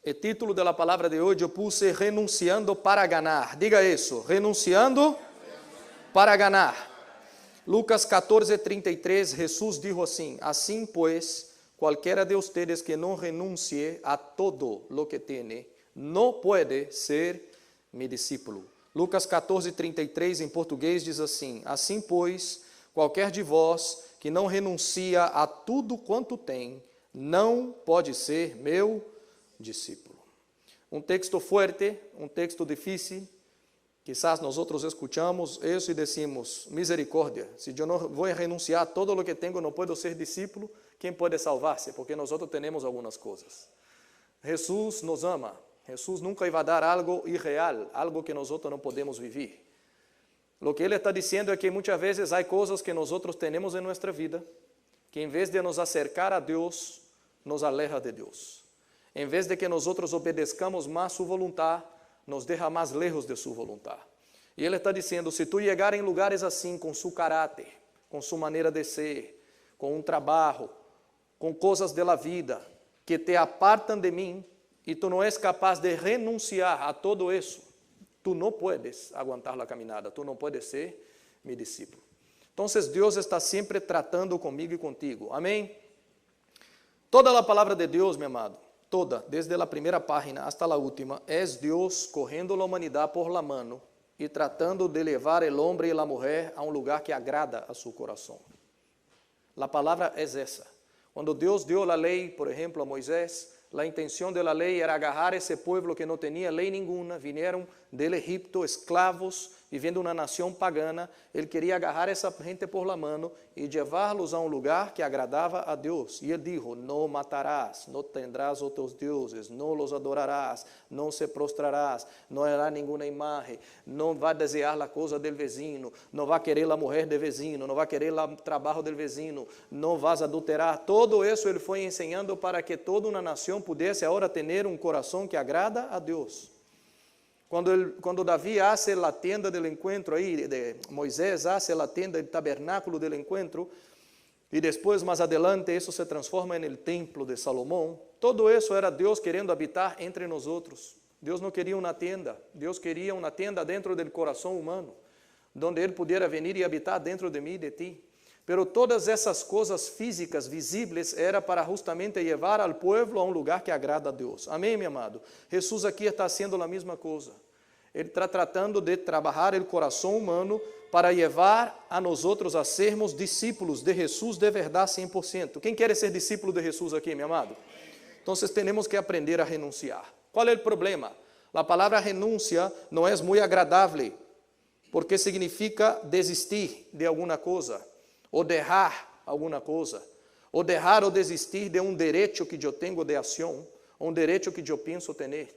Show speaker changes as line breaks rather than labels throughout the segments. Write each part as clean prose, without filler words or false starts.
O título da palavra de hoje eu puse renunciando para ganhar. Diga isso, renunciando para ganhar. Lucas 14:33, Jesus dijo assim: assim pues, cualquiera de ustedes que no renuncie a todo lo que tiene, no puede ser mi discípulo. Lucas 14:33 em português diz assim: assim pois, qualquer de vós que não renuncia a tudo quanto tem, não pode ser meu discípulo. Um texto fuerte, um texto difícil. Quizás nós escuchamos isso e decimos, misericórdia, se eu não vou renunciar a todo o que tenho, não posso ser discípulo, quem pode salvar-se? Porque nós temos algumas coisas. Jesus nos ama, Jesus nunca vai dar algo irreal, algo que nós não podemos viver. O que ele está dizendo é que muitas vezes há coisas que nós temos em nossa vida, que em vez de nos acercar a Deus, nos aleja de Deus. Em vez de que nós obedezcamos mais sua vontade, nos deixa mais lejos de sua vontade. E ele está dizendo, se tu chegar em lugares assim, com seu caráter, com sua maneira de ser, com um trabalho, com coisas da vida, que te apartam de mim, e tu não és capaz de renunciar a todo isso, tu não puedes aguantar a caminhada, tu não puedes ser meu discípulo. Então, Deus está sempre tratando comigo e contigo. Amém? Toda a palavra de Deus, meu amado, toda, desde a primeira página hasta a última, é Deus correndo a humanidade por la mano e tratando de levar o homem e a mulher a um lugar que agrada a seu coração. A palavra é essa. Quando Deus deu a lei, por exemplo, a Moisés, a intenção da lei era agarrar esse povo que não tinha lei nenhuma, vieram del Egipto, escravos, vivendo uma nação pagana. Ele queria agarrar essa gente por la mano e levá-los a um lugar que agradava a Deus. E ele dijo, não matarás, não tendrás outros deuses, não los adorarás, não se prostrarás, não hará nenhuma imagem, não vai desejar a coisa del vecino, não vai querer a mulher del vecino, não vai querer o trabalho del vecino, não vas adulterar. Todo isso ele foi ensinando para que toda uma nação pudesse agora ter um coração que agrada a Deus. Quando Davi hace a tenda do encontro, Moisés hace a tenda do tabernáculo do encontro, e depois, mais adelante, isso se transforma no templo de Salomão, todo isso era Deus querendo habitar entre nós outros. Deus não queria uma tenda, Deus queria uma tenda dentro do coração humano, onde Ele pudiera venir e habitar dentro de mim e de ti. Pero todas essas coisas físicas, visíveis, era para justamente levar ao povo a um lugar que agrada a Deus. Amém, meu amado? Jesus aqui está fazendo a mesma coisa. Ele está tratando de trabalhar o coração humano para levar a nós outros a sermos discípulos de Jesus de verdade 100%. Quem quer ser discípulo de Jesus aqui, meu amado? Então, temos que aprender a renunciar. Qual é o problema? A palavra renúncia não é muito agradável, porque significa desistir de alguma coisa, ou deixar alguma coisa, ou deixar ou desistir de um direito que eu tenho de ação, um direito que eu penso ter.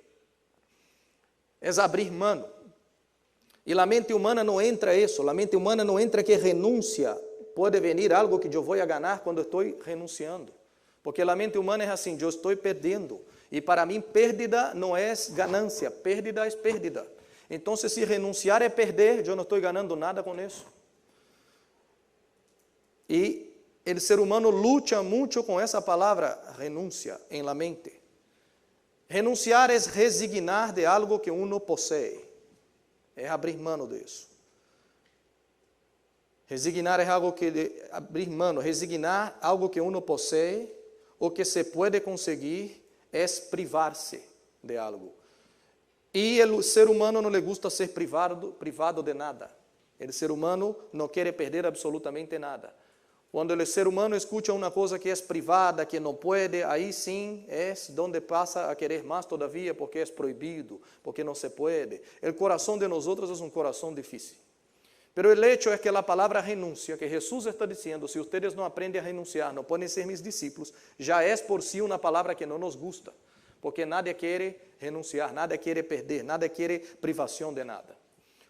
É abrir mão. E a mente humana não entra isso, a mente humana não entra que renúncia. Pode vir algo que eu vou ganhar quando estou renunciando. Porque a mente humana é assim, eu estou perdendo. E para mim, pérdida não é ganância, pérdida é pérdida. Então, se renunciar é perder, eu não estou ganhando nada com isso. E o ser humano luta muito com essa palavra renúncia em la mente. Renunciar é resignar de algo que uno possui. É abrir mão disso. Resignar é algo que abrir mão, resignar algo que uno possui, o que se pode conseguir é privar-se de algo. E o ser humano não lhe gusta ser privado de nada. O ser humano não quer perder absolutamente nada. Quando o ser humano escuta uma coisa que é privada, que não pode, aí sim é onde passa a querer mais todavia, porque é proibido, porque não se pode. O coração de nós outros é um coração difícil. Pero o hecho é que a palavra renúncia, que Jesus está dizendo, se vocês não aprendem a renunciar, não podem ser meus discípulos, já é por si uma palavra que não nos gusta, porque nada quer renunciar, nada quer perder, nada quer privação de nada.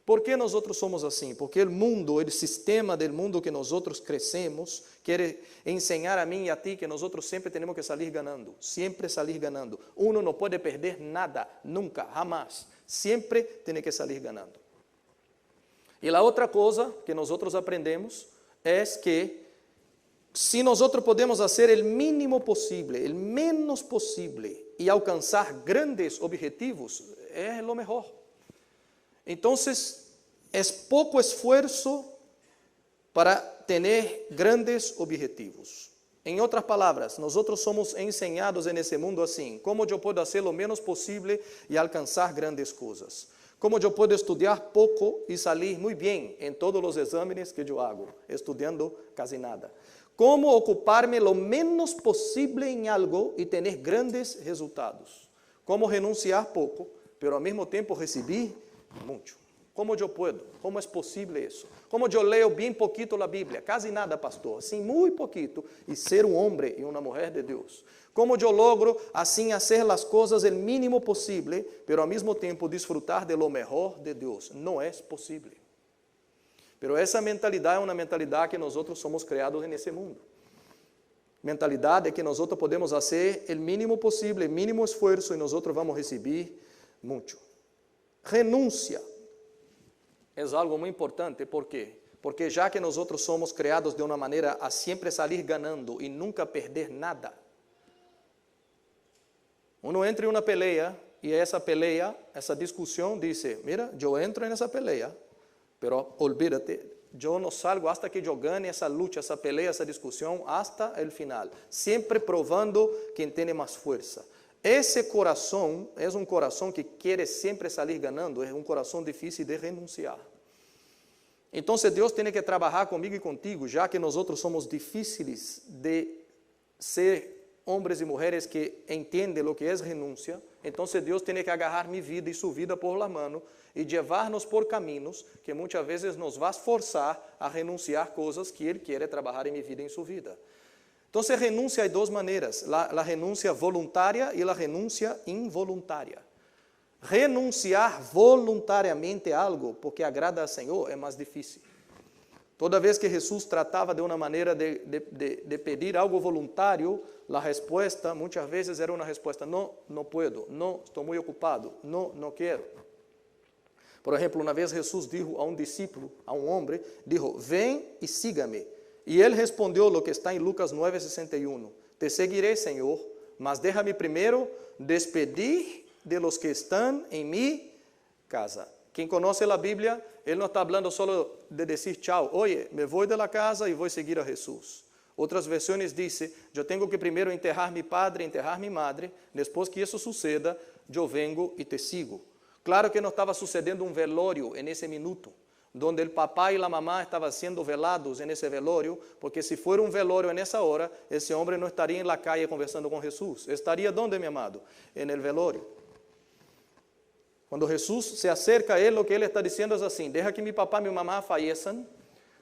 Por que nós outros somos assim? Porque o mundo, o sistema do mundo que nós outros crescemos, quer ensinar a mim e a ti que nós outros sempre temos que sair ganhando, sempre sair ganhando. Uno não pode perder nada, nunca, jamás. Sempre tem que sair ganhando. E a outra coisa que nós outros aprendemos é que se nós outros podemos fazer o mínimo possível, o menos possível, y alcanzar grandes objetivos es lo mejor. Entonces, es poco esfuerzo para tener grandes objetivos. En otras palabras, nosotros somos enseñados en ese mundo así: cómo yo puedo hacer lo menos posible y alcanzar grandes cosas. Cómo yo puedo estudiar poco y salir muy bien en todos los exámenes que yo hago, estudiando casi nada. Cómo ocuparme lo menos posible en algo y tener grandes resultados. Cómo renunciar poco, pero al mismo tiempo recibir mucho. ¿Cómo yo puedo? ¿Cómo es posible eso? ¿Cómo yo leo bien poquito la Biblia? Casi nada, pastor. Así muy poquito. Y ser un hombre y una mujer de Dios. ¿Cómo yo logro así hacer las cosas el mínimo posible, pero al mismo tiempo disfrutar de lo mejor de Dios? No es posible. Pero esa mentalidad es una mentalidad que nosotros somos creados en ese mundo. Mentalidad de que nosotros podemos hacer el mínimo posible, el mínimo esfuerzo, y nosotros vamos a recibir mucho. Renuncia es algo muy importante. ¿Por qué? Porque ya que nosotros somos creados de una manera a siempre salir ganando y nunca perder nada, uno entra en una pelea y esa pelea, esa discusión dice: mira, yo entro en esa pelea, pero olvídate, yo no salgo hasta que yo gane esa lucha, esa pelea, esa discusión hasta el final, siempre probando quien tiene más fuerza. Ese corazón es un corazón que quiere siempre salir ganando, es un corazón difícil de renunciar. Entonces Dios tiene que trabajar conmigo y contigo, ya que nosotros somos difíciles de ser hombres y mujeres que entienden lo que es renuncia. Entonces Dios tiene que agarrar mi vida y su vida por la mano y llevarnos por caminos que muchas veces nos va a forzar a renunciar cosas que Él quiere trabajar en mi vida y en su vida. Entonces, renuncia hay dos maneras: la renuncia voluntaria y la renuncia involuntaria. Renunciar voluntariamente a algo porque agrada al Señor es más difícil. Toda vez que Jesús trataba de una manera de pedir algo voluntario, la respuesta muchas veces era una respuesta: no, no puedo, no, estoy muy ocupado, no, no quiero. Por ejemplo, una vez Jesús dijo a un discípulo, a un hombre, dijo: ven y sígame. Y él respondió lo que está en Lucas 9:61. Te seguiré, Señor, mas déjame primero despedir de los que están en mi casa. Quien conoce la Biblia, él no está hablando solo de decir chao. Oye, me voy de la casa y voy a seguir a Jesús. Otras versiones dicen: yo tengo que primero enterrar mi padre, enterrar mi madre. Después que eso suceda, yo vengo y te sigo. Claro que no estaba sucediendo un velorio en ese minuto, donde el papá y la mamá estaban siendo velados en ese velorio, porque si fuera un velorio en esa hora, ese hombre no estaría en la calle conversando con Jesús. ¿Estaría dónde, mi amado? En el velorio. Cuando Jesús se acerca a él, lo que él está diciendo es así: deja que mi papá y mi mamá falleçam,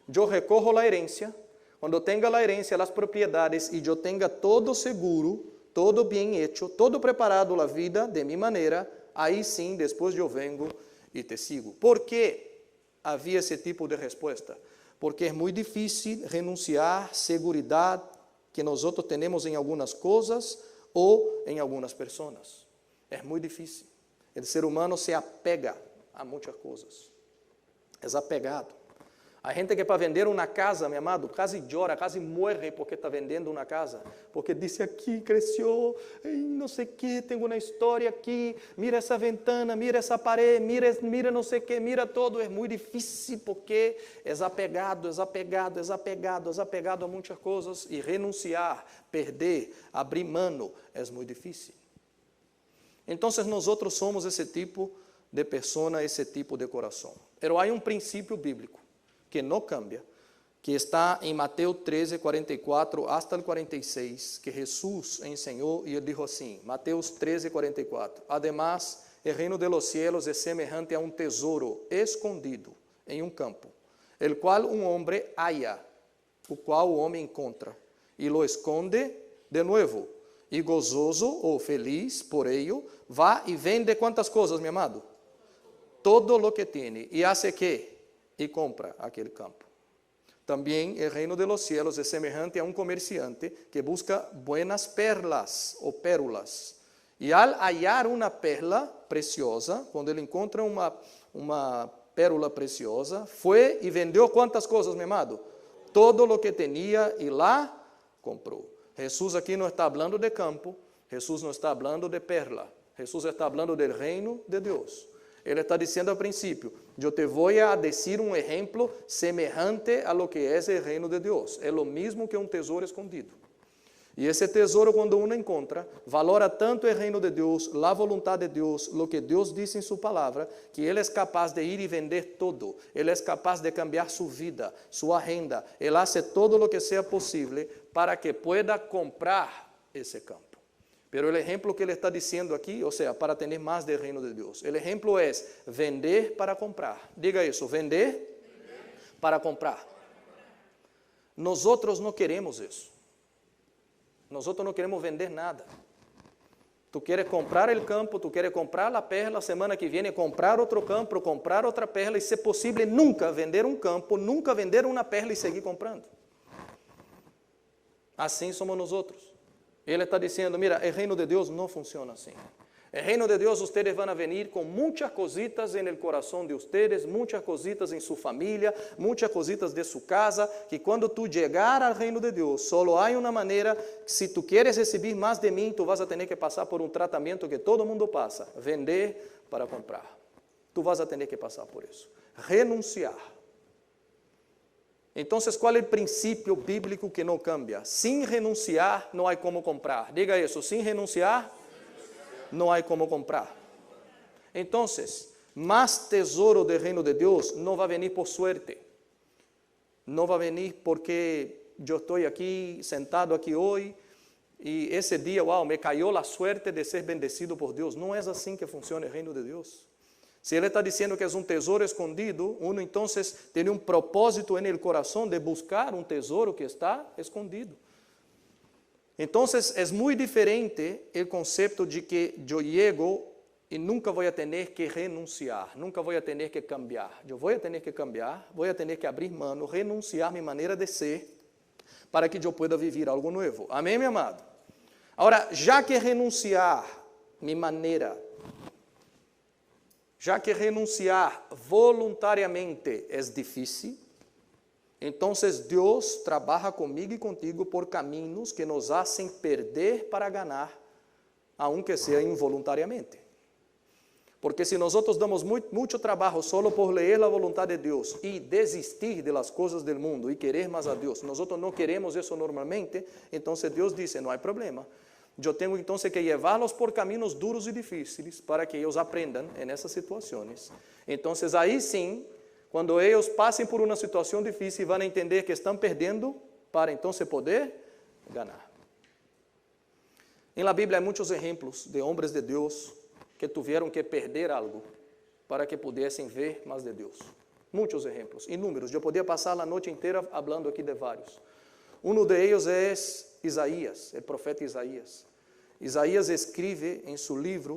yo recojo la herencia, cuando tenga la herencia, las propiedades, y yo tenga todo seguro, todo bien hecho, todo preparado, la vida de mi manera, ahí sí, después yo vengo y te sigo. ¿Por qué había ese tipo de respuesta? Porque es muy difícil renunciar seguridad que nosotros tenemos en algunas cosas o en algunas personas. Es muy difícil. El ser humano se apega a muchas cosas. Es apegado. Hay gente que para vender una casa, mi amado, casi llora, casi muere porque está vendiendo una casa. Porque dice: aquí creció, no sé qué, tengo una historia aquí, mira esa ventana, mira esa pared, mira no sé qué, mira todo. Es muy difícil porque es apegado, es apegado, es apegado, es apegado a muchas cosas. Y renunciar, perder, abrir mano, es muy difícil. Entonces nosotros somos ese tipo de persona, ese tipo de corazón. Pero hay un principio bíblico que no cambia, que está en Mateo 13, 44 hasta el 46, que Jesús enseñó y él dijo así, Mateo 13, 44. Además, el reino de los cielos es semejante a un tesoro escondido en un campo, el cual un hombre halla, o cual o hombre encontra, y lo esconde de nuevo. Y gozoso o feliz por ello, va y vende ¿cuántas cosas, mi amado? Todo lo que tiene. ¿Y hace qué? Y compra aquel campo. También el reino de los cielos es semejante a un comerciante que busca buenas perlas o pérolas. Y al hallar una perla preciosa, cuando él encuentra una pérola preciosa, fue y vendió ¿cuántas cosas, mi amado? Todo lo que tenía y la compró. Jesús aquí no está hablando de campo, Jesús no está hablando de perla. Jesús está hablando del reino de Dios. Él está diciendo al principio, yo te voy a decir un ejemplo semejante a lo que es el reino de Dios. Es lo mismo que un tesoro escondido. E esse tesouro, quando uno encontra, valora tanto o reino de Deus, a vontade de Deus, o que Deus disse em sua palavra, que ele é capaz de ir e vender todo. Ele é capaz de cambiar sua vida, sua renda. Ele hace todo o que seja possível para que pueda comprar esse campo. Pero o exemplo que ele está dizendo aqui, ou seja, para ter mais do reino de Deus. O exemplo é vender para comprar. Diga isso, vender para comprar. Nós outros não queremos isso. Nós não queremos vender nada. Tu queres comprar o campo, tu queres comprar a perla, semana que vem comprar outro campo, comprar outra perla e, se possível, nunca vender um campo, nunca vender uma perla e seguir comprando. Assim somos nós outros. Ele está dizendo, mira, o reino de Deus não funciona assim. El reino de Dios, ustedes van a venir con muchas cositas en el corazón de ustedes, muchas cositas en su familia, muchas cositas de su casa, que cuando tú llegar al reino de Dios, solo hay una manera, si tú quieres recibir más de mí, tú vas a tener que pasar por un tratamiento que todo mundo pasa, vender para comprar. Tú vas a tener que pasar por eso. Renunciar. Entonces, ¿cuál es el principio bíblico que no cambia? Sin renunciar, no hay cómo comprar. Diga eso, sin renunciar, no hay como comprar. Entonces, más tesoro del reino de Dios no va a venir por suerte. No va a venir porque yo estoy aquí, sentado aquí hoy, y ese día, wow, me cayó la suerte de ser bendecido por Dios. No es así que funciona el reino de Dios. Si Él está diciendo que es un tesoro escondido, uno entonces tiene un propósito en el corazón de buscar un tesoro que está escondido. Entonces, es muy diferente el concepto de que yo llego y nunca voy a tener que renunciar, nunca voy a tener que cambiar. Yo voy a tener que cambiar, voy a tener que abrir mano, renunciar mi manera de ser para que yo pueda vivir algo nuevo. Amén, mi amado? Ahora, ya que renunciar mi manera, ya que renunciar voluntariamente es difícil, entonces Dios trabaja conmigo y contigo por caminos que nos hacen perder para ganar, aunque sea involuntariamente. Porque si nosotros damos mucho trabajo solo por leer la voluntad de Dios y desistir de las cosas del mundo y querer más a Dios, nosotros no queremos eso normalmente, entonces Dios dice, no hay problema. Yo tengo entonces que llevarlos por caminos duros y difíciles para que ellos aprendan en esas situaciones. Entonces ahí sí, quando eles passem por uma situação difícil, vão entender que estão perdendo para então poder ganhar. Em la Bíblia há muitos exemplos de homens de Deus que tiveram que perder algo para que pudessem ver mais de Deus. Muitos exemplos, inúmeros. Eu podia passar a noite inteira falando aqui de vários. Um deles é Isaías, o profeta Isaías. Isaías escreve em seu livro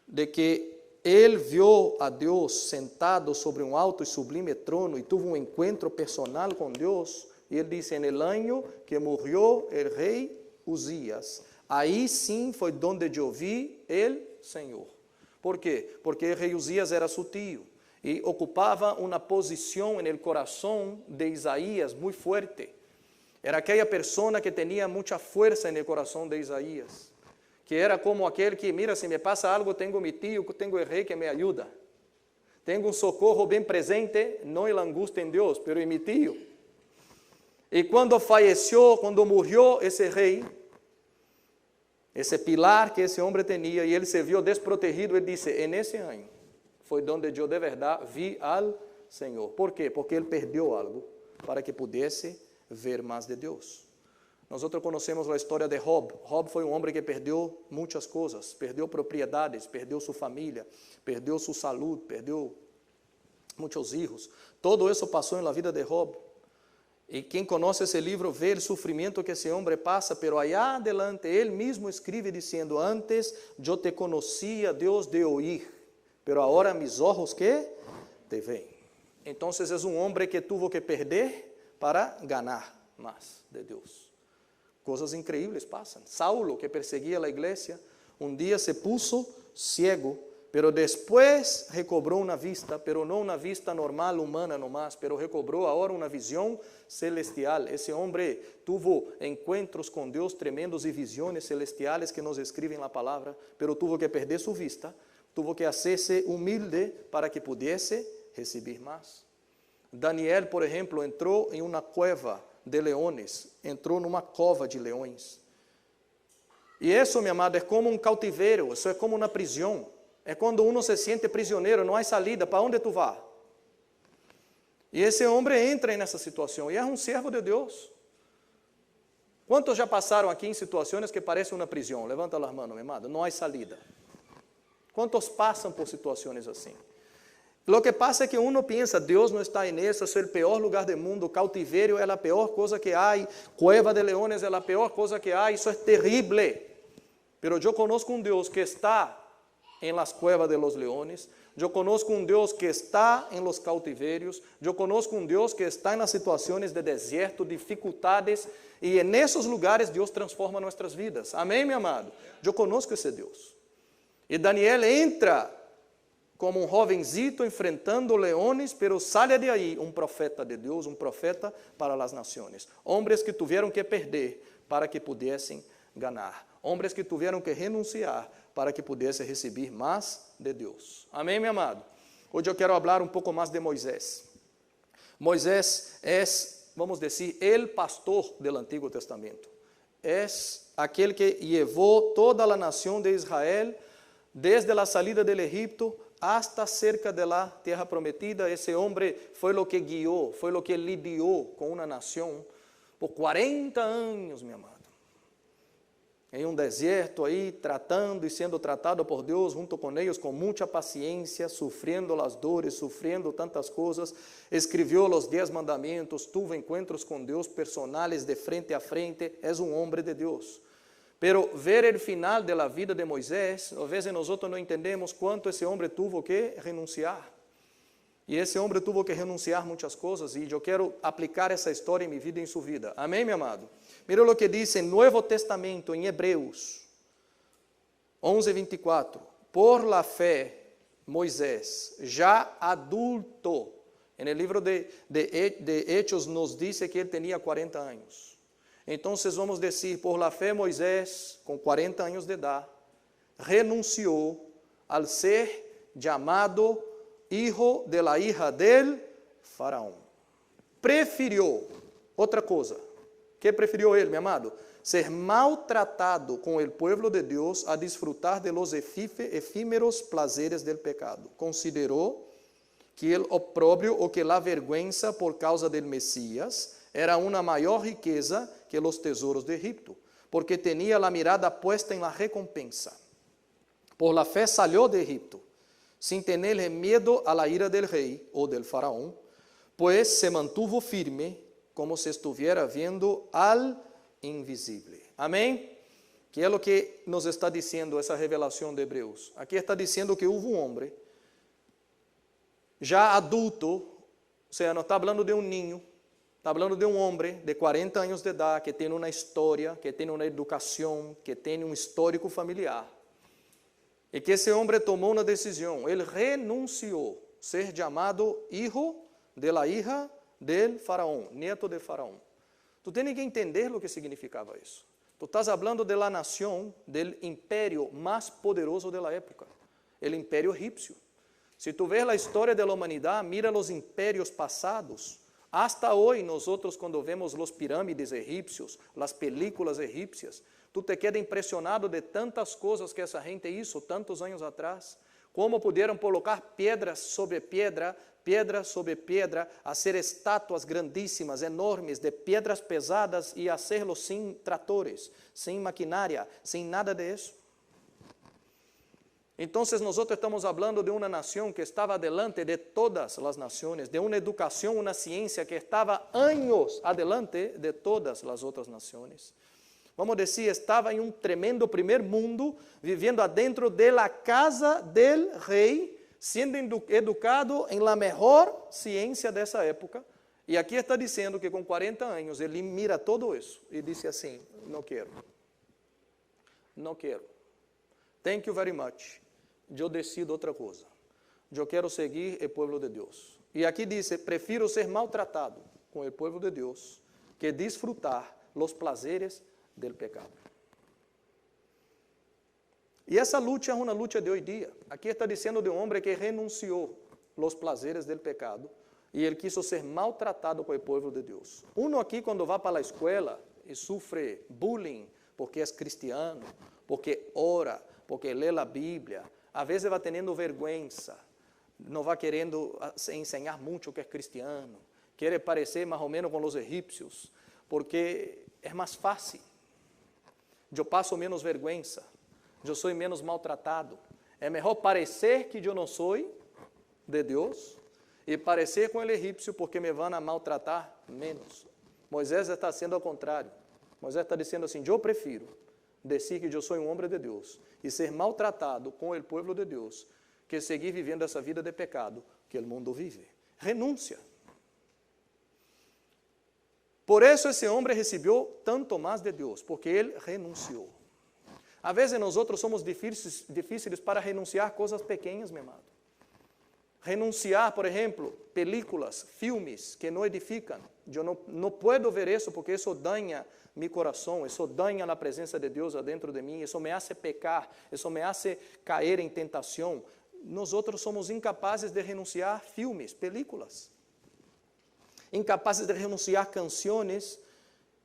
de que ele viu a Deus sentado sobre um alto e sublime trono e teve um encontro personal com Deus. E ele disse, en el año que morreu o rei Uzías, aí sim foi donde eu vi o Senhor. Por quê? Porque o rei Uzías era seu tio e ocupava uma posição no coração de Isaías muito forte. Era aquela pessoa que tinha muita força no coração de Isaías. Que era como aquele que, mira, se me passa algo, tenho meu tio, tenho o rei que me ajuda. Tenho um socorro bem presente, não a angústia em Deus, mas em meu tio. E quando faleceu, quando morreu esse rei, esse pilar que esse homem tinha, e ele se viu desprotegido, ele disse, en esse ano, foi onde eu de verdade vi al Senhor. Por quê? Porque ele perdeu algo para que pudesse ver mais de Deus. Nós conhecemos a história de Job. Job foi um homem que perdeu muitas coisas, perdeu propriedades, perdeu sua família, perdeu sua saúde, perdeu muitos filhos. Todo isso passou na vida de Job. E quem conhece esse livro vê o sofrimento que esse homem passa, pero allá adelante ele mesmo escreve dizendo, antes eu te conhecia, Deus de oír, pero agora mis ojos que te veem. Então é um homem que tuvo que perder para ganhar mais de Deus. Coisas increíbles passam. Saulo, que perseguia a igreja, um dia se puso ciego, pero después recobró una vista, pero no una vista normal, humana nomás, pero recobró ahora una visión celestial. Ese hombre tuvo encuentros con Dios tremendos y visiones celestiales que nos escriben la palabra, pero tuvo que perder su vista, tuvo que hacerse humilde para que pudiese recibir más. Daniel, por ejemplo, entrou em uma cueva de leones, entrou numa cova de leões. E isso, meu amado, é como um cautiveiro, isso é como uma prisão. É quando uno se siente prisioneiro, não há saída, para onde tu vas? E esse homem entra nessa situação, e é um servo de Deus. Quantos já passaram aqui em situações que parecem uma prisão? Levanta as mãos, meu amado, não há saída. Quantos passam por situações assim? Lo que pasa é que uno pensa, Deus não está nisso, isso é o pior lugar do mundo, cautiverio é a pior coisa que há, cueva de leones é a pior coisa que há, isso é terrível. Pero eu conozco um Deus que está em las cuevas de los leones, eu conozco um Deus que está em los cautivérios, eu conozco um Deus que está em las situações de deserto, dificuldades, e nesses lugares Deus transforma nossas vidas. Amém, meu amado? Eu conozco esse Deus. E Daniel entra como um jovenzito enfrentando leones, pero sale de aí um profeta de Deus, um profeta para as nações. Homens que tiveram que perder para que pudessem ganhar. Homens que tiveram que renunciar para que pudessem receber mais de Deus. Amém, meu amado? Hoje eu quero falar um pouco mais de Moisés. Moisés é, vamos dizer, el pastor do Antigo Testamento. É aquele que levou toda a nação de Israel desde a saída do Egipto hasta cerca de la terra prometida. Esse homem foi o que guiou, foi o que lidiou com uma nação por 40 anos, meu amado. Em um deserto aí, tratando e sendo tratado por Deus junto com eles, com muita paciência, sofrendo as dores, sofrendo tantas coisas, escreveu os 10 mandamentos, tuvo encontros com Deus personales de frente a frente, é um homem de Deus. Pero ver o final da vida de Moisés, às vezes nós não entendemos quanto esse homem teve que renunciar. E esse homem teve que renunciar a muitas coisas, e eu quero aplicar essa história em minha vida e em sua vida. Amém, meu amado? Mira o que diz em Novo Testamento, em Hebreus 11:24. Por la fé, Moisés, já adulto, no livro de Hechos nos diz que ele tinha 40 anos. Então, vamos dizer, por la fé, Moisés, com 40 anos de idade, renunciou al ser chamado hijo de la hija del faraón. Preferiu outra coisa. Que preferiu ele, meu amado? Ser maltratado com o povo de Deus a desfrutar de los efímeros prazeres del pecado. Considerou que o opróbrio ou que a vergüenza por causa del Messias era uma maior riqueza que os tesouros de Egipto, porque tinha a mirada puesta em la recompensa. Por la fé salió de Egipto, sin tener miedo a la ira del rei ou del faraón, pues se mantuvo firme como se estuviera viendo al invisible. Amém? Que é o que nos está dizendo essa revelação de Hebreus. Aqui está dizendo que houve um homem, já adulto, ou seja, não está falando de um ninho, está falando de um homem de 40 anos de idade, que tem uma história, que tem uma educação, que tem um histórico familiar. E que esse homem tomou uma decisão, ele renunciou a ser chamado hijo de la hija del faraón, neto de faraón. Tu tens que entender o que significava isso. Tu estás falando de la nação, del império mais poderoso de la época, o império egípcio. Se tu vês a história da humanidade, mira os impérios passados. Hasta hoje, nós quando vemos os pirâmides egípcios, as películas egípcias, tu te queda impressionado de tantas coisas que essa gente hizo tantos anos atrás. Como puderam colocar pedras sobre pedra sobre pedra, fazer estátuas grandíssimas, enormes, de pedras pesadas e fazê-lo sem tratores, sem maquinária, sem nada disso. Então, nós estamos falando de uma nação que estava adelante de todas as nações, de uma educação, uma ciência que estava anos adelante de todas as outras nações. Vamos dizer, estava em um tremendo primeiro mundo, vivendo adentro de la casa del rei, sendo educado em la melhor ciência dessa época. E aqui está dizendo que com 40 anos ele mira tudo isso e disse assim: não quero. Thank you very much. eu decido outra coisa. Eu quero seguir o povo de Deus. E aqui diz, prefiro ser maltratado com o povo de Deus que disfrutar os prazeres do pecado. E essa luta é uma luta de hoje em dia. Aqui está dizendo de um homem que renunciou os prazeres do pecado e ele quis ser maltratado com o povo de Deus. Uno aqui, quando vai para a escola e sofre bullying porque é cristiano, porque ora, porque lê a Bíblia, às vezes vai tendo vergonha, não vai querendo ensinar muito que é cristiano, quer parecer mais ou menos com os egípcios, porque é mais fácil. Eu passo menos vergonha, eu sou menos maltratado. É melhor parecer que eu não sou de Deus e parecer com o egípcio porque me vão a maltratar menos. Moisés está sendo ao contrário. Moisés está dizendo assim, eu prefiro dizer que eu sou um homem de Deus e ser maltratado com o povo de Deus que seguir vivendo essa vida de pecado que o mundo vive. Renúncia. Por isso esse homem recebeu tanto mais de Deus, porque ele renunciou. Às vezes nós outros somos difíceis para renunciar coisas pequenas, meu amado. Renunciar, por exemplo, películas, filmes que não edificam. Eu não posso ver isso porque isso danha meu coração, isso danha a presença de Deus dentro de mim, isso me hace pecar, isso me hace cair em tentação. Nós outros somos incapazes de renunciar filmes, películas. Incapazes de renunciar canções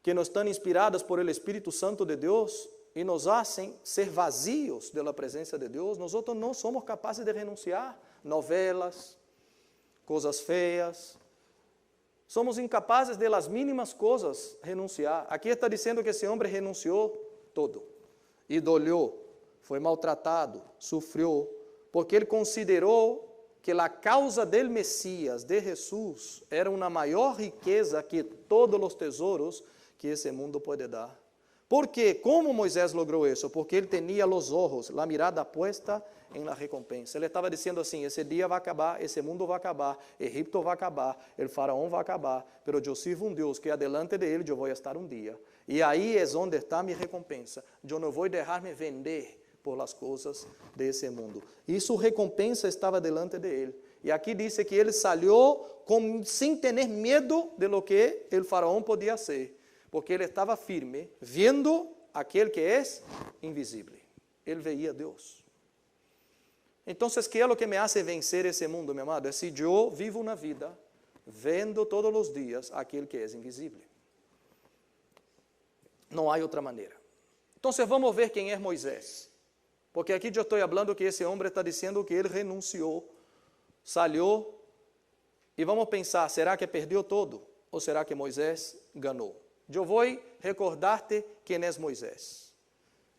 que nos estão inspiradas por el Espírito Santo de Deus e nos hacen ser vazios da presença de Deus. Nós outros não somos capazes de renunciar novelas, coisas feias. Somos incapazes de las mínimas coisas renunciar. Aqui está dizendo que esse homem renunciou todo. Idolhou, foi maltratado, sofreu, porque ele considerou que a causa del Messias, de Jesus, era uma maior riqueza que todos os tesouros que esse mundo pode dar. ¿Por quê? Como Moisés logrou isso? Porque ele tinha os olhos, a mirada puesta em la recompensa. Ele estava dizendo assim, esse dia vai acabar, esse mundo vai acabar, Egipto vai acabar, o faraó vai acabar, pero eu sirvo um Deus que adelante de ele eu vou estar um dia. E aí é onde está minha recompensa. Eu não vou deixar-me vender por las coisas desse mundo. E sua recompensa estava delante de ele. E aqui diz que ele saiu sem ter medo de lo que o faraó podia ser. Porque ele estava firme, vendo aquele que é invisível. Ele veia Deus. Então, que é o que me hace vencer esse mundo, meu amado? É se eu vivo na vida, vendo todos os dias aquele que é invisível. Não há outra maneira. Então, vamos ver quem é Moisés. Porque aqui eu estou falando que esse homem está dizendo que ele renunciou, saiu, e vamos pensar, será que perdeu todo? Ou será que Moisés ganhou? Eu vou recordar-te quem é Moisés.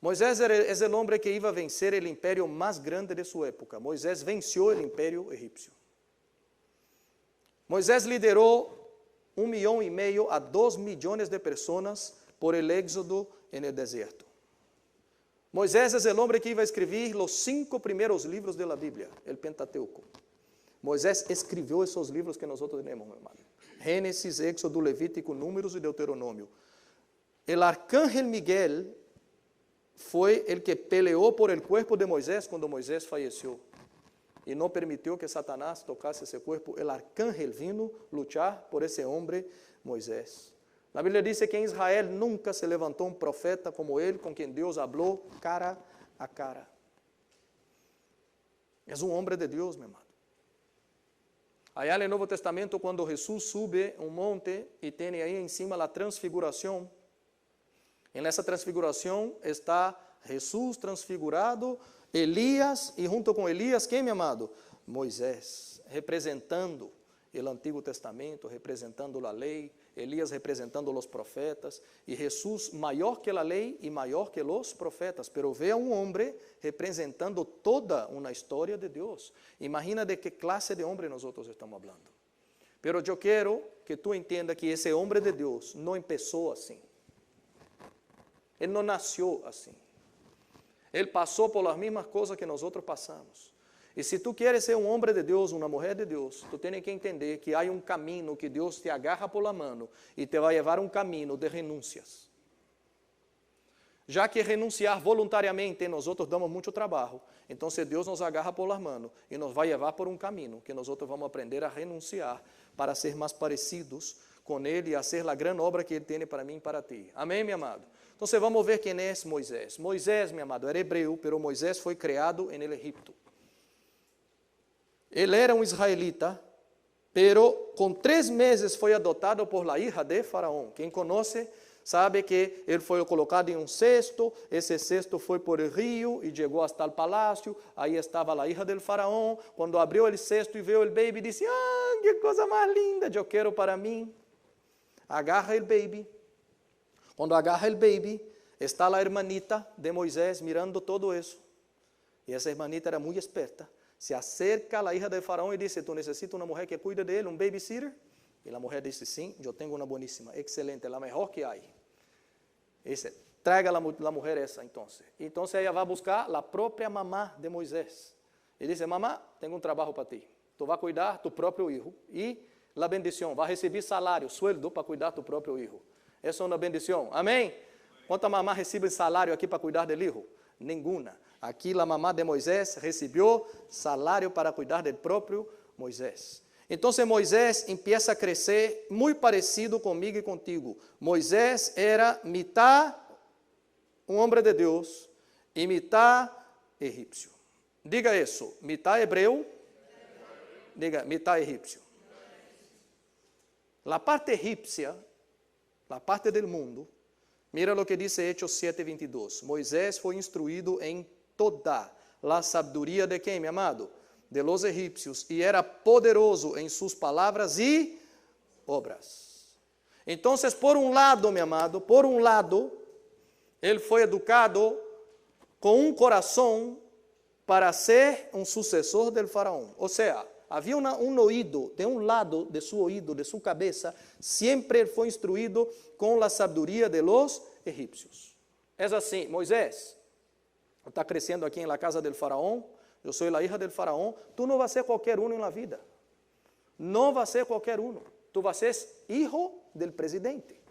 Moisés é o homem que ia vencer o império mais grande de sua época. Moisés venceu o império egípcio. Moisés liderou 1,5 milhão a 2 milhões de pessoas por el éxodo no deserto. Moisés é o homem que ia escrever os 5 primeiros livros da Bíblia, o Pentateuco. Moisés escreveu esses livros que nós temos, meu amado. Gênesis, Éxodo, Levítico, Números e Deuteronômio. O arcángel Miguel foi o que peleou por el corpo de Moisés quando Moisés faleceu. E não permitiu que Satanás tocasse esse corpo. O arcángel vino lutar por esse homem, Moisés. A Bíblia diz que em Israel nunca se levantou um profeta como ele, com quem Deus falou cara a cara. É um homem de Deus, meu amado. Allá no Novo Testamento, quando Jesus sube um monte e tem aí em cima a transfiguração, nessa transfiguração está Jesus transfigurado, Elias, e junto com Elias, quem, meu amado? Moisés, representando o Antigo Testamento, representando a lei, Elias representando os profetas, e Jesus maior que a lei e maior que os profetas, pero vê um homem representando toda uma história de Deus. Imagina de que classe de homem nós outros estamos falando. Pero eu quero que tu entenda que esse homem de Deus não começou assim. Ele não nasceu assim. Ele passou por as mesmas coisas que nós outros passamos. E se tu queres ser um homem de Deus, uma mulher de Deus, tu tens que entender que há um caminho que Deus te agarra por la mano e te vai levar um caminho de renúncias. já que renunciar voluntariamente nós outros damos muito trabalho, então se Deus nos agarra por las manos e nos vai levar por um caminho que nós outros vamos aprender a renunciar para ser mais parecidos com Ele e fazer a grande obra que Ele tem para mim e para ti. Amém, meu amado? Então vamos ver quem é Moisés. Moisés, meu amado, era hebreu, pero Moisés foi criado no Egipto. Ele era um israelita, pero com 3 meses foi adotado por la hija de Faraó. Quem conhece sabe que ele foi colocado em um cesto, esse cesto foi por el rio e chegou até o palácio, aí estava a hija del faraó, quando abriu o cesto e viu o baby, disse, que coisa mais linda, eu quero para mim. Agarra o baby. Quando agarra o baby, está a hermanita de Moisés mirando todo isso. E essa hermanita era muito esperta. Se acerca a hija del faraó e disse, tu necessitas uma mulher que cuide dele, um babysitter? E a mulher disse, sim, eu tenho uma boníssima, excelente, a melhor que há. Traga a mulher essa, então. Então, ela vai buscar a própria mamá de Moisés. E disse, mamá, tenho um trabalho para ti. Tu vai cuidar do próprio filho. E a bendição, vai receber salário, sueldo para cuidar do próprio filho. Essa é uma bendição. Amém? Quanta mamá recebe salário aqui para cuidar do filho? Nenhuma. Aqui a mamá de Moisés recebeu salário para cuidar do próprio Moisés. Então Moisés empieza a crescer muito parecido comigo e contigo. Moisés era mitad um homem de Deus e mitad egípcio. Diga isso, mitad hebreu, diga mitad egípcio. La parte egípcia, la parte del mundo, mira lo que dice Hechos 7:22. Moisés foi instruído em toda a sabedoria de quem, meu amado? De los egípcios, e era poderoso em suas palavras e obras. Então, por um lado, meu amado, por um lado, ele foi educado com um coração para ser um sucessor del faraó. Ou seja, havia um ouído, de um lado de seu ouído, de sua cabeça, sempre ele foi instruído com a sabedoria de los egípcios. É assim, Moisés está crescendo aqui na casa del faraó. Eu sou a hija del faraó, tu não vas ser qualquer um na vida. Não vas ser qualquer um. Tu vas ser hijo del presidente.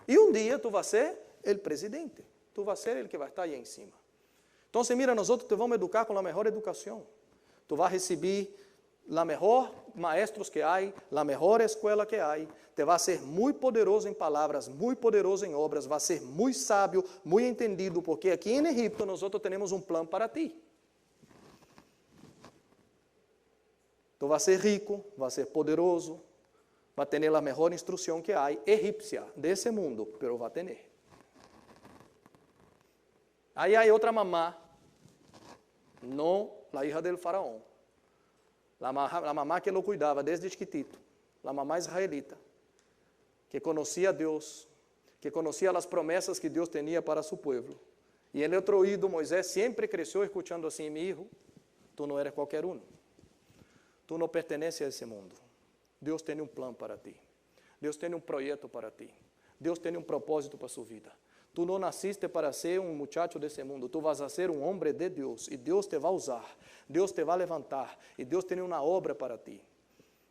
E um dia tu vas ser el presidente. Tu vas ser el que vai estar aí em cima. Então, mira, nós outros te vamos educar com a melhor educação. Tu vas receber a melhor maestros que há, a melhor escola que há. Te vai ser muito poderoso em palavras, muito poderoso em obras, vai ser muito sábio, muito entendido, porque aqui em Egipto nós outros temos um plano para ti. Tu vai ser rico, vai ser poderoso, vai ter a melhor instrução que há, egípcia, desse mundo, pero vai ter. Aí há outra mamá, não a hija del faraó, a mamá que lo cuidava desde chiquitito, a mamá israelita, que conhecia a Deus, que conhecia as promessas que Deus tinha para seu povo. E em outro ouído, Moisés sempre cresceu escutando assim, meu hijo, tu não eres qualquer um. Tu não pertences a esse mundo. Deus tem um plano para ti. Deus tem um projeto para ti. Deus tem um propósito para sua vida. Tu não nasciste para ser um muchacho desse mundo. Tu vas a ser um homem de Deus. E Deus te vai usar. Deus te vai levantar. E Deus tem uma obra para ti.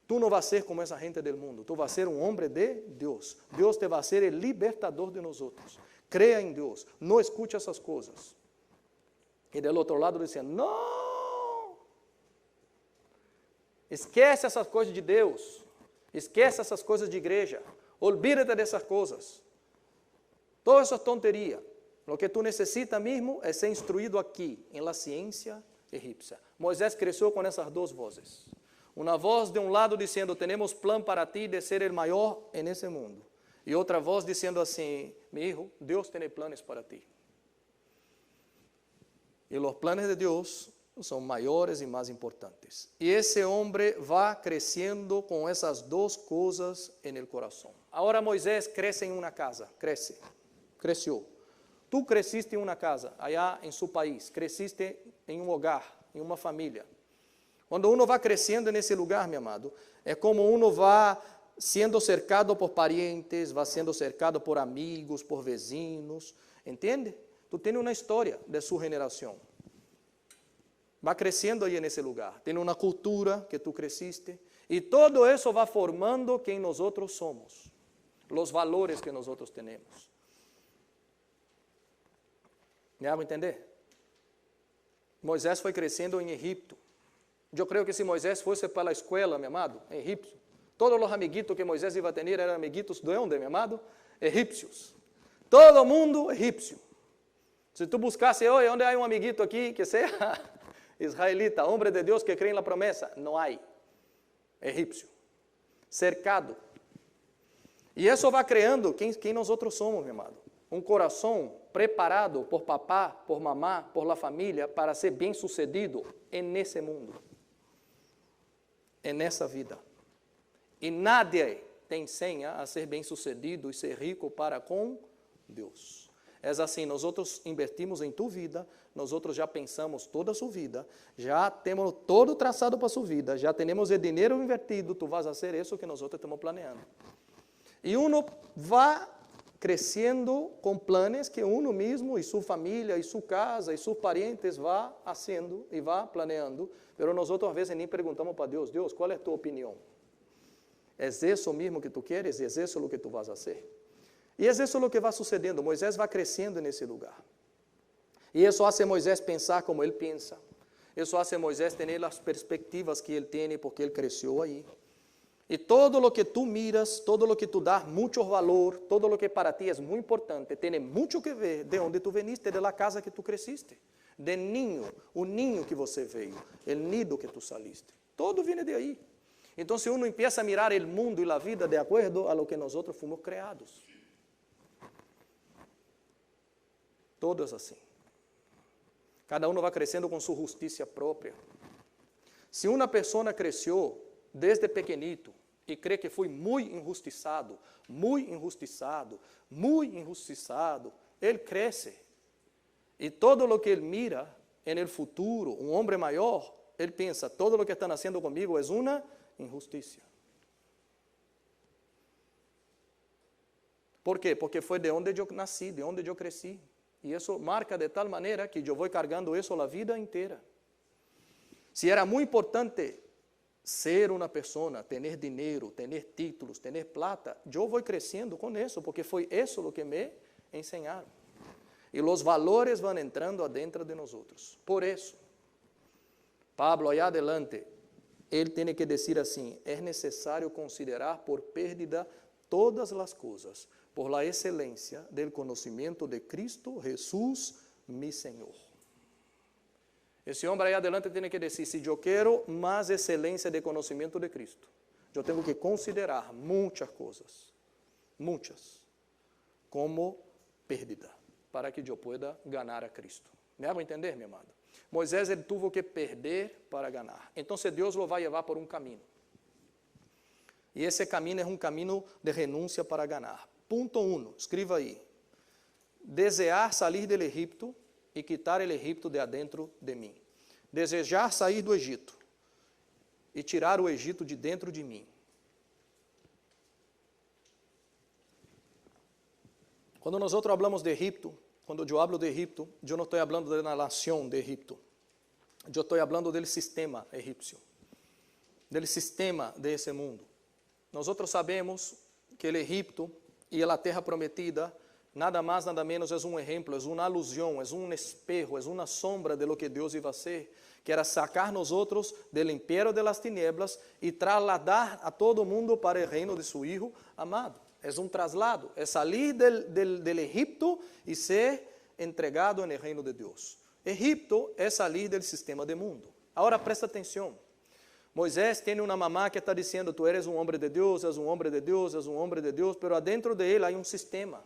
Tu não vas ser como essa gente do mundo. Tu vas ser um homem de Deus. Deus te vai ser o libertador de nós outros. Creia em Deus. Não escute essas coisas. E do outro lado dizia, não. Esquece essas coisas de Deus. Esquece essas coisas de igreja. Olvídate dessas coisas. Toda essa tonteria. O que tu necessitas mesmo é ser instruído aqui, em la ciência egípcia. Moisés cresceu com essas duas vozes. Uma voz de um lado dizendo, temos plano para ti de ser o maior nesse mundo. E outra voz dizendo assim, meu hijo, Deus tem planos para ti. E os planos de Deus são maiores e mais importantes. E esse homem vai crescendo com essas duas coisas no coração. Agora Moisés cresce em uma casa, cresceu. Tu cresciste em uma casa, allá em seu país, cresciste em um hogar, em uma família. Quando uno vai crescendo nesse lugar, meu amado, é como uno vai sendo cercado por parientes, vai sendo cercado por amigos, por vizinhos, entende? Tu tens uma história de sua geração. Vai crescendo aí nesse lugar. Tem uma cultura que tu cresciste. E todo isso vai formando quem nós outros somos. Os valores que nós outros temos. ¿Me hago entender? Moisés foi crescendo em Egipto. Eu creio que se Moisés fosse para a escola, meu amado, egípcio, todos os amiguitos que Moisés iba a ter eram amiguitos de onde, meu amado? Egípcios. Todo mundo egípcio. Se tu buscasse hoje, onde há um amiguito aqui que seja israelita, homem de Deus que crê na promessa, não há. Egípcio. Cercado. E isso vai criando quem nós outros somos, meu amado. Um coração preparado por papá, por mamá, por la família, para ser bem sucedido nesse mundo. Nessa vida. E nadie te ensina a ser bem sucedido e ser rico para com Deus. É assim, nós outros investimos em tua vida, nós outros já pensamos toda a sua vida, já temos todo traçado para a sua vida, já temos o dinheiro invertido, tu vas a ser isso que nós outros estamos planeando. E uno vai crescendo com planos que uno mesmo e sua família, e sua casa, e seus parentes vá fazendo e vá planeando, mas nós outros às vezes nem perguntamos para Deus, Deus, qual é a tua opinião? É isso mesmo que tu queres? É isso o que tu vas a fazer? E é isso o que vai sucedendo. Moisés vai crescendo nesse lugar. E isso faz Moisés pensar como ele pensa. Isso faz Moisés ter as perspectivas que ele tem, porque ele cresceu aí. E todo o que tu miras, todo o que tu dás muito valor, todo o que para ti é muito importante, tem muito que ver de onde tu veniste, de la casa que tu cresciste, de ninho, o ninho que você veio, o nido que tu saliste. Todo vem de aí. Então, se uno empieza a mirar o mundo e a vida de acordo a lo que nós outros fomos criados. Todos assim. Cada um vai crescendo com sua justiça própria. Se uma pessoa cresceu desde pequenito e crê que foi muito injustiçado, ele cresce. E todo o que ele mira no futuro, um homem maior, ele pensa, todo o que está nascendo comigo é uma injustiça. ¿Por quê? Porque foi de onde eu nasci, de onde eu cresci. E isso marca de tal maneira que eu vou carregando isso a vida inteira. Se era muito importante ser uma pessoa, ter dinheiro, ter títulos, ter plata, eu vou crescendo com isso, porque foi isso o que me ensinaram. E os valores vão entrando adentro de nós outros. Por isso, Pablo, aí adelante, ele tem que dizer assim, é necessário considerar por pérdida todas as coisas, por la excelência del conhecimento de Cristo Jesus, mi Senhor. Esse homem aí adelante tem que dizer, se eu quero mais excelência de conhecimento de Cristo, eu tenho que considerar muitas coisas, como pérdida, para que eu pueda ganhar a Cristo. Me hago entender, meu amado? Moisés, ele teve que perder para ganhar. Então, Deus o vai levar por um caminho. E esse caminho é um caminho de renúncia para ganhar. Ponto 1, escreva aí. Desejar sair do Egito e quitar o Egito de adentro de mim. Desejar sair do Egito e tirar o Egito de dentro de mim. Quando nós outros falamos de Egito, quando eu hablo de Egito, eu não estou falando da nação de Egito. Eu estou falando do sistema egípcio, do sistema desse mundo. Nós outros sabemos que o Egito e a terra prometida, nada mais, nada menos, é um exemplo, é uma alusão, é um espejo, é uma sombra de lo que Deus ia fazer, que era sacar nós outros do império de las tinieblas e trasladar a todo mundo para o reino de seu Filho amado. É um traslado, é sair del Egipto e ser entregado no reino de Deus. Egipto é sair do sistema do mundo. Agora presta atenção. Moisés tem uma mamá que está dizendo, tu eres um homem de Deus, és um homem de Deus, és um homem de Deus, pero adentro de ele há um sistema,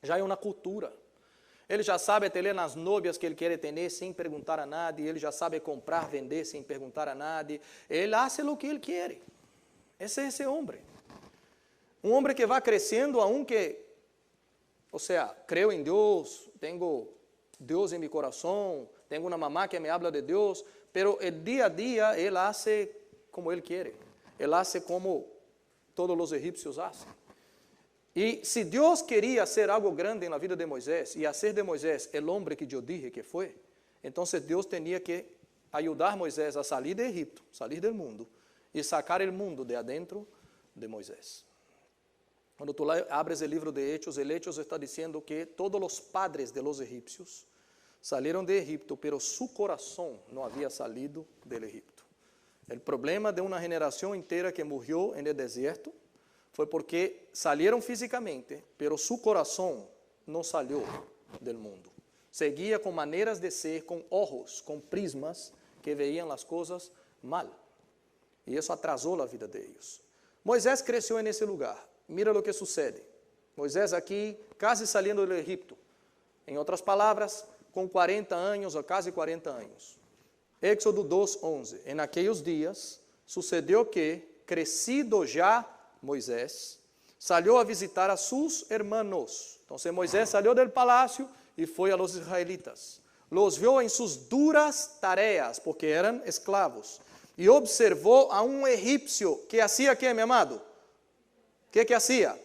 já há uma cultura. Ele já sabe ter nas novias que ele quer ter sem perguntar a nadie, ele já sabe comprar, vender sem perguntar a nadie, ele faz o que ele quer. Esse é esse homem. Um homem que vai crescendo a um que, ou seja, creio em Deus, tenho Deus em meu coração, tenho uma mamá que me habla de Deus, pero el día a día ele hace como ele quer, ele hace como todos os egípcios hacen. E se Deus queria hacer algo grande na vida de Moisés, e hacer de Moisés el hombre que eu dije que foi, então Deus tinha que ajudar Moisés a sair de Egipto, sair do mundo, e sacar o mundo de adentro de Moisés. Quando tu abres o livro de Hechos está dizendo que todos os padres de los egípcios salieron de Egipto, pero su corazón no había salido del Egipto. El problema de una generación entera que murió en el desierto fue porque salieron físicamente, pero su corazón no salió del mundo. Seguía con maneras de ser, con ojos, con prismas que veían las cosas mal. Y eso atrasó la vida de ellos. Moisés creció en ese lugar. Mira lo que sucede. Moisés aquí, casi saliendo del Egipto. En otras palabras, com 40 anos, ou quase 40 anos. Éxodo 2:11. En aquellos días, sucedió que, crescido já Moisés, salió a visitar a sus hermanos. Entonces Moisés salió del palacio y fue a los israelitas. Los vio en sus duras tareas, porque eran esclavos. Y observó a un egipcio que hacía, ¿qué, mi amado? ¿Qué hacía?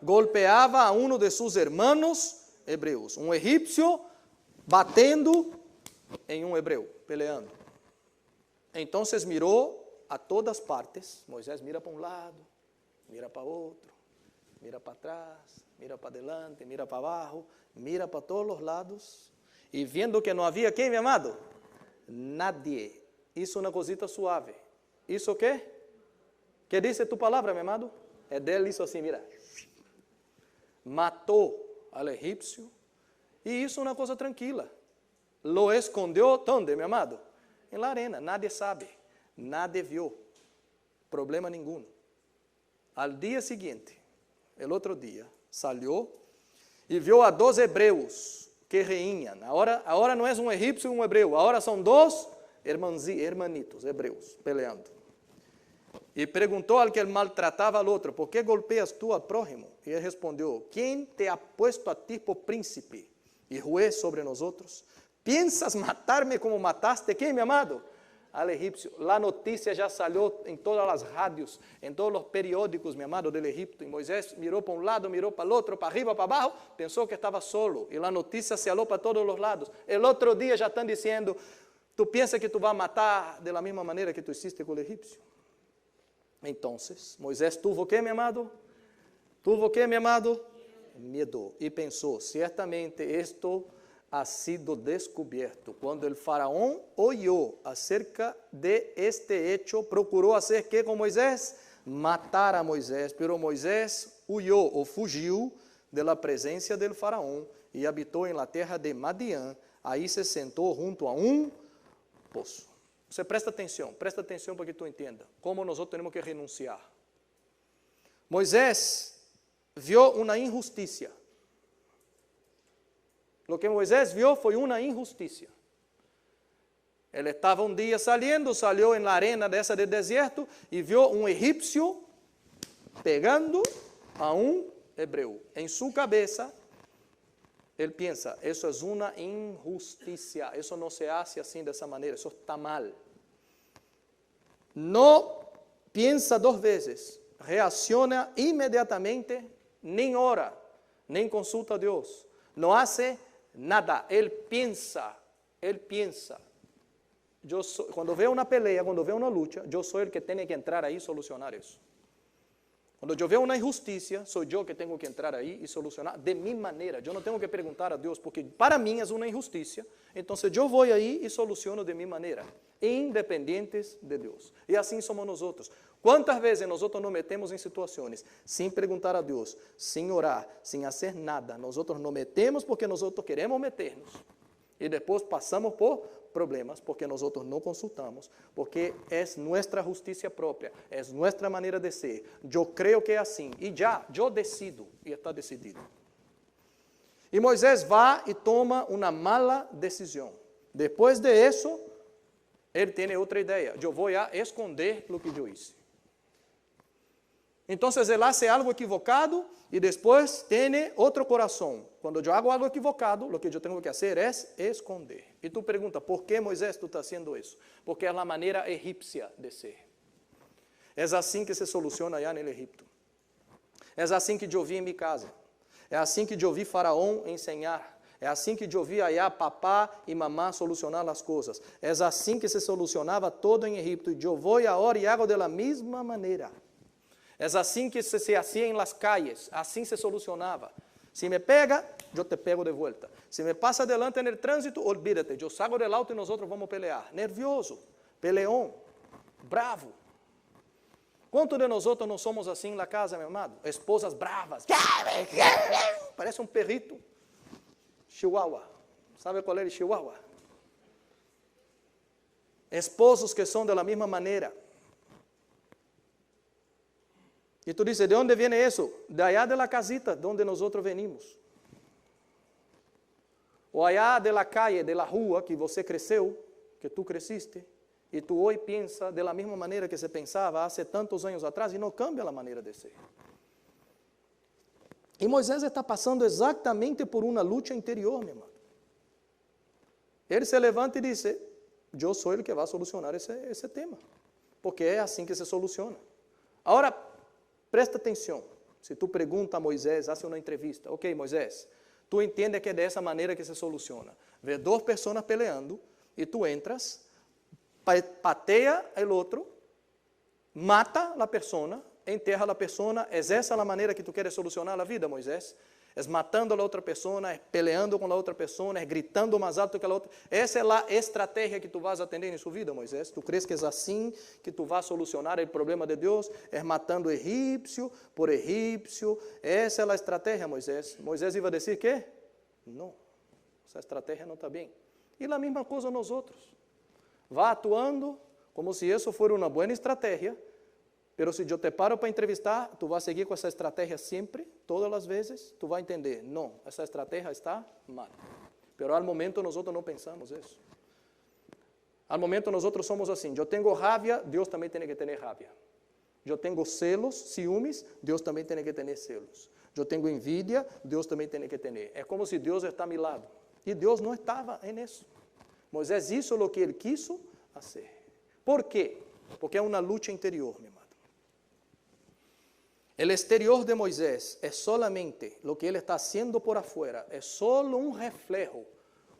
Golpeaba a uno de sus hermanos hebreos. Un egipcio batendo em um hebreu, peleando. Então mirou a todas partes. Moisés mira para um lado, mira para outro, mira para trás, mira para adelante, mira para abaixo, mira para todos os lados. E vendo que não havia quem, meu amado? Nadie. Isso é uma cosita suave. Isso o quê? Que diz tu palavra, meu amado? É dele isso assim, mira. Matou al egípcio. E isso é uma coisa tranquila. Lo escondeu, onde, meu amado? Em la arena, nadie sabe, nadie viu, problema nenhum. Al dia seguinte, el outro dia, salió e viu a 2 hebreus que reíam. Agora não é um egípcio e um hebreu, agora são 2 hermanitos hebreus peleando. E perguntou al que maltratava al outro: ¿por que golpeas tu al prójimo? E ele respondeu: ¿quién te ha puesto a ti por príncipe y juez sobre nosotros? ¿Piensas matarme como mataste? ¿Quién, mi amado? Al egipcio. La noticia ya salió en todas las radios, en todos los periódicos, mi amado, del Egipto. Y Moisés miró para un lado, miró para el otro, para arriba, para abajo, pensó que estaba solo. Y la noticia se aló para todos los lados. El otro día ya están diciendo: ¿tú piensas que tú vas a matar de la misma manera que tú hiciste con el egipcio? Entonces, Moisés tuvo ¿qué, mi amado? ¿Tuvo qué, mi amado? Miedo. Y pensó: ciertamente esto ha sido descubierto. Cuando el faraón oyó acerca de este hecho, procuró hacer ¿qué con Moisés? Matar a Moisés. Pero Moisés huyó o fugiu de la presencia del faraón y habitó en la tierra de Madián. Ahí se sentó junto a un poço. Você presta atenção para que tu entenda como nós temos que renunciar. Moisés viu uma injustiça. Lo que Moisés vio foi uma injustiça. Ele estava um dia salió en la arena dessa de deserto e viu um egípcio pegando a um hebreu. Em sua cabeça, ele pensa: isso é uma injustiça, isso não se hace assim dessa maneira, isso está mal. Não pensa 2 vezes, reacciona imediatamente, nem ora, nem consulta a Deus, não hace nada, ele pensa. Quando vê uma pelea, quando vê uma luta, eu sou o que tem que entrar aí e solucionar isso. Quando eu vejo uma injustiça, sou eu que tenho que entrar aí e solucionar de minha maneira. Eu não tenho que perguntar a Deus, porque para mim é uma injustiça. Então, eu vou aí e soluciono de minha maneira, independentes de Deus. E assim somos nós outros. Quantas vezes nós outros nos metemos em situações sem perguntar a Deus, sem orar, sem fazer nada? Nós outros nos metemos porque nós outros queremos meter-nos. E depois passamos por problemas porque nós outros não consultamos, porque é nossa justiça própria, é nossa maneira de ser. Eu creio que é assim e eu decido e está decidido. E Moisés vai e toma uma mala decisão. Depois de isso, ele tem outra ideia: eu vou a esconder o que eu hice. Então, ele hace algo equivocado e depois tem outro coração. Quando eu hago algo equivocado, o que eu tenho que fazer é esconder. E tu pergunta: por que, Moisés, tu está fazendo isso? Porque é a maneira egípcia de ser. É assim que se soluciona allá no Egipto. É assim que eu vi em minha casa. É assim que eu vi Faraó ensinar. É assim que eu vi allá papá e mamá solucionar as coisas. É assim que se solucionava todo em Egipto. E eu vou agora e hago da mesma maneira. É assim que se hacía em las calles, assim se solucionava. Se me pega, eu te pego de volta. Se me passa adelante no trânsito, olvídate, eu saco del auto e nós vamos pelear. Nervioso, peleão, bravo. Quantos de nós não somos assim na casa, meu amado? Esposas bravas. Parece um perrito. Chihuahua. Sabe qual é o Chihuahua? Esposos que são da mesma maneira. E tu dices, ¿de onde viene isso? De allá de la casita, donde nosotros venimos. Ou allá de la calle, de la rua, que você cresceu, que tu cresciste, e tu hoje pensa de la mesma maneira que se pensava há tantos anos atrás, e não cambia a maneira de ser. E Moisés está passando exatamente por uma luta interior, meu amado. Ele se levanta e diz, eu sou ele que vai solucionar esse tema. Porque é assim que se soluciona. Agora, presta atenção. Se tu pergunta a Moisés, hace uma entrevista. Ok, Moisés, tu entende que é dessa maneira que se soluciona. Vê duas pessoas peleando e tu entras, pateia o outro, mata a pessoa, enterra a pessoa. É essa a maneira que tu queres solucionar a vida, Moisés? É matando a outra pessoa, é peleando com a outra pessoa, é gritando mais alto que a outra. Essa é a estratégia que tu vas atender em sua vida, Moisés. Tu crees que é assim que tu vas solucionar o problema de Deus? É matando egípcio por egípcio. Essa é a estratégia, Moisés. Moisés ia dizer que? Não, essa estratégia não está bem. E a mesma coisa nós outros. Vá atuando como se isso fosse uma boa estratégia. Pero se eu te paro para entrevistar, tu vas seguir com essa estratégia sempre, todas as vezes, tu vai entender, não, essa estratégia está mal. Pero ao momento nós não pensamos isso. Ao momento nós somos assim, eu tenho raiva, Deus também tem que ter raiva. Eu tenho celos, ciúmes, Deus também tem que ter celos. Eu tenho envidia, Deus também tem que ter. É como se Deus está a meu lado. E Deus não estava nisso. Moisés hizo o que ele quiso fazer. Por quê? Porque é uma luta interior, meu irmão. El exterior de Moisés es solamente lo que él está haciendo por afuera, es solo un reflejo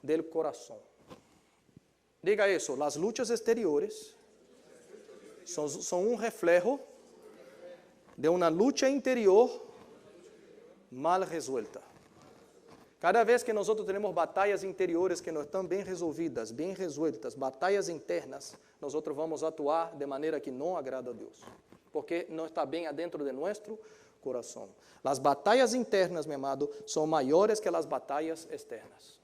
del corazón. Diga eso, las luchas exteriores son un reflejo de una lucha interior mal resuelta. Cada vez que nosotros tenemos batallas interiores que no están bien resolvidas, bien resueltas, batallas internas, nosotros vamos a actuar de manera que no agrada a Dios. Porque não está bem adentro de nosso coração. As batalhas internas, meu amado, são maiores que as batalhas externas.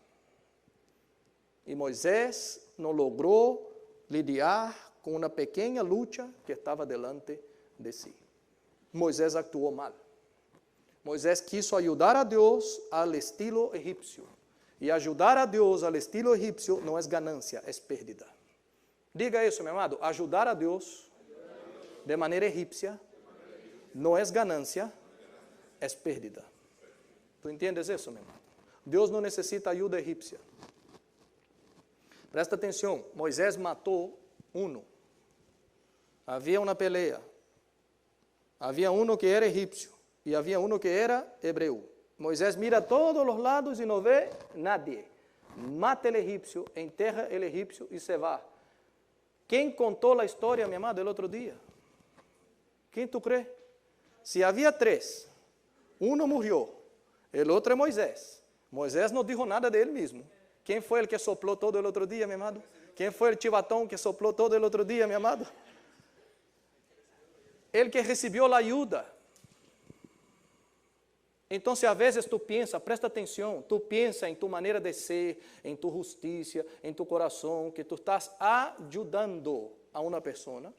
E Moisés não logrou lidiar com uma pequena luta que estava delante de si. Moisés actuou mal. Moisés quis ajudar a Deus ao estilo egípcio. E ajudar a Deus ao estilo egípcio não é ganância, é pérdida. Diga isso, meu amado, ajudar a Deus de maneira egípcia, não é ganância, é pérdida. Tu entendes isso, meu irmão? Deus não necessita ajuda egípcia. Presta atenção, Moisés matou um. Havia uma peleia. Havia um que era egípcio e havia um que era hebreu. Moisés mira a todos os lados e não vê nadie. Mata o egípcio, enterra o egípcio e se vai. Quem contou a história, meu amado, el outro dia? Quem tu crê? Se havia três, um morreu, o outro é Moisés. Moisés não disse nada dele mesmo. Quem foi o que soplou todo o outro dia, meu amado? Quem foi o chivatão que soplou todo o outro dia, meu amado? Ele que recebeu a ajuda. Então, se às vezes tu pensa, presta atenção, tu pensa em tu maneira de ser, em tu justiça, em tu coração, que tu estás ajudando a uma pessoa,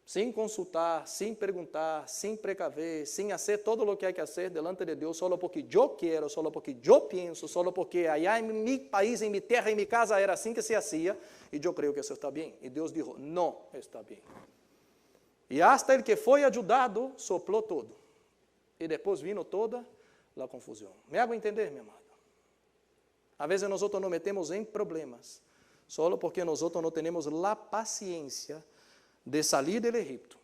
sem consultar, sem perguntar, sem precaver, sem fazer todo o que há que fazer delante de Deus, só porque eu quero, só porque eu penso, só porque allá em meu país, em minha terra, em minha casa era assim que se fazia, e eu creio que isso está bem. E Deus disse, não está bem. E hasta ele que foi ajudado, soplou todo. E depois vino toda a confusão. Me hago entender, meu amado? Às vezes nós nos metemos em problemas, só porque nós não temos a paciência de salir do Egipto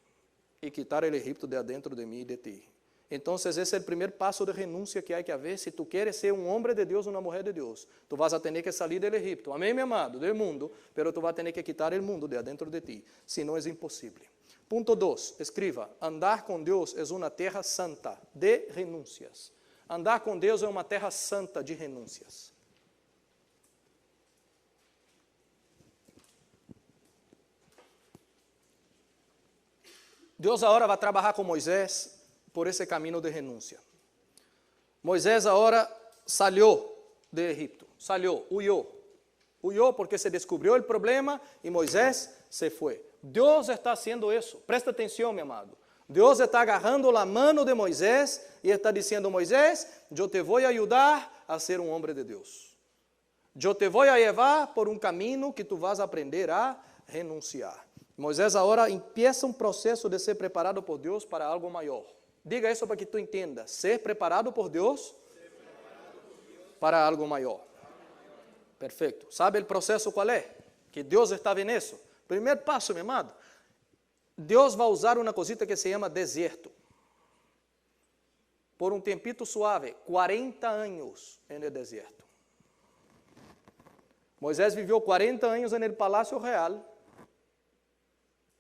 e quitar o Egipto de adentro de mim e de ti. Então, esse é o primeiro passo de renúncia que há que haver. Se tu queres ser um homem de Deus, uma mulher de Deus, tu vas a ter que sair do Egipto. Amém, meu amado? Do mundo, pero tu vas a ter que quitar o mundo de adentro de ti. Senão é impossível. Ponto 2, escreva, andar com Deus é uma terra santa de renúncias. Andar com Deus é uma terra santa de renúncias. Deus agora vai trabalhar com Moisés por esse caminho de renúncia. Moisés agora saiu de Egipto, huyó porque se descobriu o problema e Moisés se foi. Deus está haciendo isso, presta atenção, meu amado. Deus está agarrando a mão de Moisés e está dizendo: Moisés, eu te vou ajudar a ser um homem de Deus. Eu te vou levar por um caminho que tu vas aprender a renunciar. Moisés agora empieza um processo de ser preparado por Deus para algo maior. Diga isso para que tu entenda. Ser preparado por Deus para algo maior. Perfeito. Sabe o processo qual é? Que Deus estava nisso. Primeiro passo, meu amado. Deus vai usar uma cosita que se chama deserto. Por um tempito suave, 40 anos no deserto. Moisés viveu 40 anos no palácio real.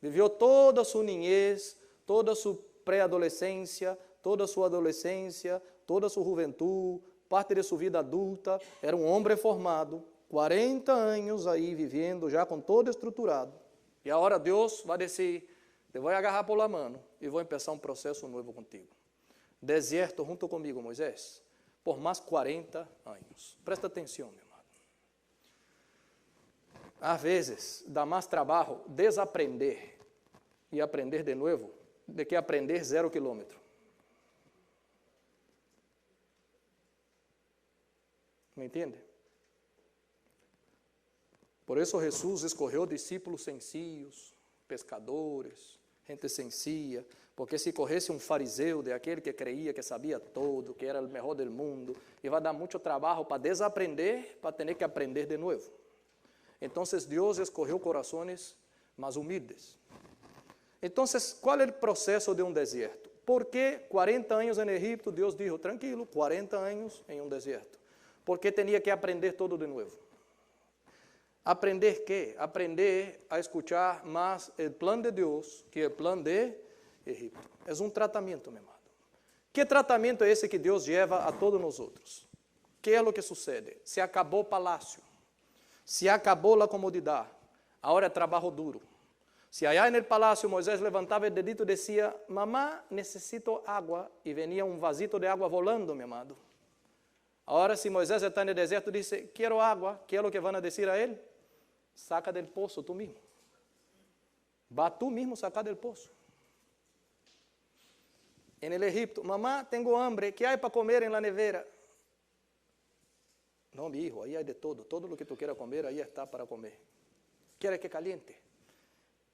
Viveu toda a sua niñez, toda a sua pré-adolescência, toda a sua adolescência, toda a sua juventude, parte de sua vida adulta. Era um homem formado, 40 anos aí vivendo, já com todo estruturado. E agora Deus vai dizer: te vou agarrar por la mano e vou começar um processo novo contigo. Deserto junto comigo, Moisés, por mais 40 anos. Presta atenção, meu amado. Às vezes, dá mais trabalho desaprender e aprender de novo do que aprender 0 quilômetro. Me entende? Por isso Jesus escolheu discípulos sencillos, pescadores, gente sencilla, porque se corresse um fariseu de aquele que creia que sabia tudo, que era o melhor do mundo, e vai dar muito trabalho para desaprender, para ter que aprender de novo. Então Deus escolheu corações mais humildes. Então, qual é o processo de um deserto? Por que 40 anos em Egipto, Deus disse: tranquilo, 40 anos em um deserto? Porque tinha que aprender tudo de novo. Aprender quê? Aprender a escuchar mais o plano de Deus que o plano de Egipto. É um tratamento, meu amado. Que tratamento é esse que Deus leva a todos nós outros? Que é o que sucede? Se acabou o palácio, se acabou a comodidade, agora é trabalho duro. Se allá no palácio Moisés levantava o dedito e dizia: mamá, necessito água, e venia um vasito de água volando, meu amado. Agora, se Moisés está no deserto, diz: quero água, que é o que vão dizer a ele? Saca del poço tu mesmo. Va tu mesmo sacar del poço. En el Egipto: mamá, tengo hambre, ¿qué hay para comer en la nevera? No, mi hijo, ahí hay de todo. Todo lo que tú quieras comer, ahí está para comer. ¿Quieres que caliente?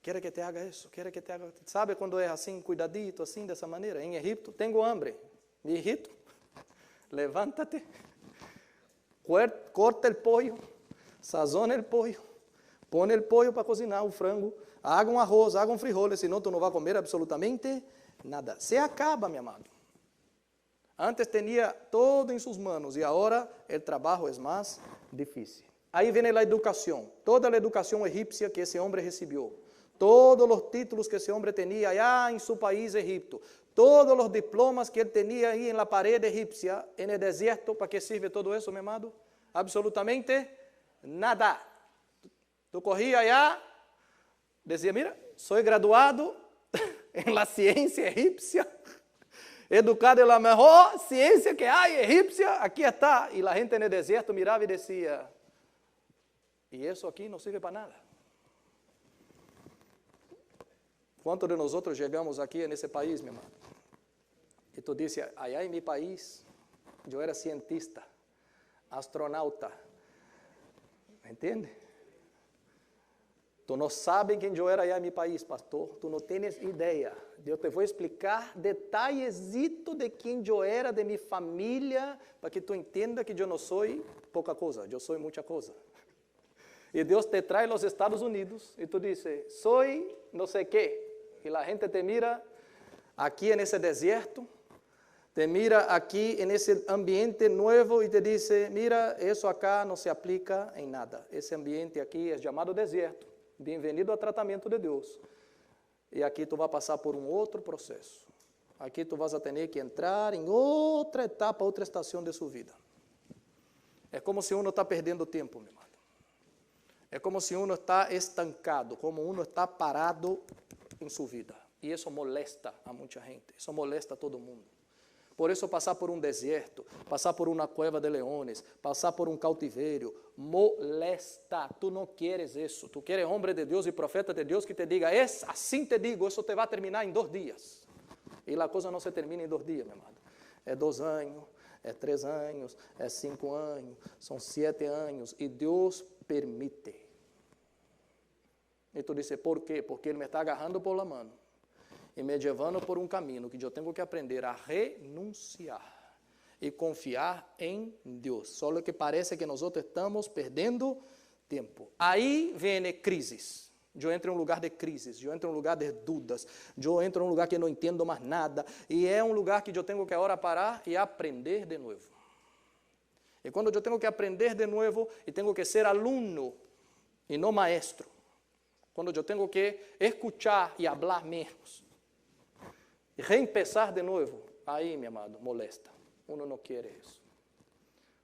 ¿Quieres que te haga eso? ¿Quieres que te haga? ¿Sabe cuando es así, cuidadito, así, de esa manera? En Egipto, tengo hambre. Mi hijito, levántate, corta el pollo, sazona el pollo, pone el pollo para cocinar, o frango, haga um arroz, haga um frijoles, senão tu não vai comer absolutamente nada. Se acaba, meu amado. Antes tinha todo em suas manos e agora o trabalho é mais difícil. Aí vem a educação, toda a educação egípcia que esse homem recebeu, todos os títulos que esse homem tinha allá em seu país, Egipto, todos os diplomas que ele tinha aí na parede egípcia, no deserto, ¿para que sirve todo isso, meu amado? Absolutamente nada. Tu corria allá, dizia: mira, sou graduado em la ciência egípcia, educado na melhor ciência que há egípcia, aqui está. E a gente no deserto mirava e dizia: e isso aqui não serve para nada. Quantos de nós outros chegamos aqui nesse país, meu irmão? E tu disse: allá em meu país, eu era cientista, astronauta. Entende? Tu não sabes quem eu era allá em meu país, pastor. Tu não tens ideia. Eu te vou explicar detalhesito de quem eu era, de minha família, para que tu entenda que eu não sou pouca coisa, eu sou muita coisa. E Deus te traz aos Estados Unidos e tu diz: sou não sei quê. E a gente te mira aqui nesse deserto, te mira aqui nesse ambiente novo e te diz: mira, isso acá não se aplica em nada. Esse ambiente aqui é chamado deserto. Bem-vindo ao tratamento de Deus. E aqui tu vai passar por um outro processo. aqui tu vas a ter que entrar em outra etapa, outra estação de sua vida. É como se uno está perdendo tempo, meu amado. É como se uno está estancado, como uno está parado em sua vida. E isso molesta a muita gente, isso molesta a todo mundo. Por isso passar por um deserto, passar por uma cueva de leões, passar por um cautiverio, molesta. Tu não queres isso. Tu queres homem de Deus e profeta de Deus que te diga, assim te digo, isso te vai terminar em 2 dias. E a coisa não se termina em 2 dias, meu amado. É 2 anos, é 3 anos, é 5 anos, são 7 anos. E Deus permite. E tu dices, por quê? Porque Ele me está agarrando por la mano e me levando por um caminho que eu tenho que aprender a renunciar e confiar em Deus. Só que parece que nós estamos perdendo tempo. Aí vem crises. Eu entro em um lugar de crises, eu entro em um lugar de dúvidas, eu entro em um lugar que não entendo mais nada, e é um lugar que eu tenho que agora parar e aprender de novo. E quando eu tenho que aprender de novo, e tenho que ser aluno e não maestro, quando eu tenho que escuchar e falar menos, e reempezar de novo, aí, meu amado, molesta. Uno não quer isso.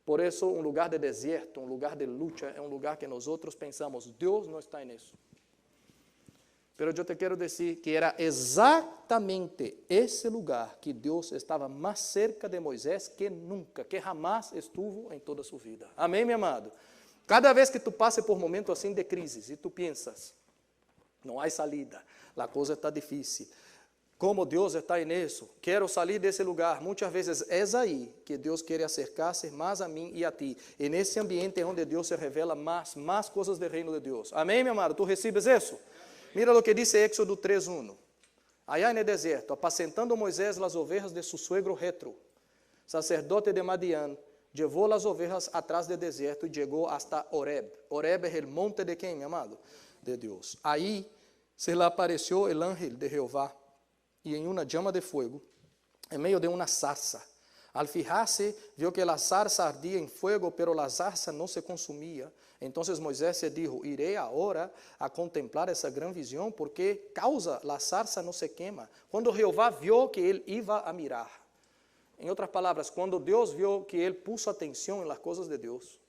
Por isso, um lugar de deserto, um lugar de luta, é um lugar que nós outros pensamos, Deus não está nisso. Pero eu te quero dizer que era exatamente esse lugar que Deus estava mais cerca de Moisés que nunca, que jamais estuvo em toda a sua vida. Amém, meu amado? Cada vez que tu passe por momentos assim de crise e tu pensas, não há salida, a coisa está difícil, como Deus está nisso, quero sair desse lugar. Muitas vezes é aí que Deus quer acercar-se mais a mim e a ti. E nesse ambiente é onde Deus se revela mais coisas do reino de Deus. Amém, meu amado? Tu recebes isso? Mira o que diz Éxodo 3:1. Allá no deserto, apacentando Moisés as ovelhas de su suegro Jetro, sacerdote de Madián, levou as ovelhas atrás do deserto e chegou hasta Horeb. Horeb é o monte de quem, meu amado? De Deus. Aí se lhe apareceu o ángel de Jeová, e em uma llama de fuego, em meio de uma zarza. Al fijar-se, viu que a zarza ardia em fuego, pero a zarza não se consumia. Então Moisés se dijo, irei agora a contemplar essa grande visão, porque causa a zarza não se queima. Quando Jeová viu que ele ia a mirar. Em outras palavras, quando Deus viu que ele puso atenção em las coisas de Deus,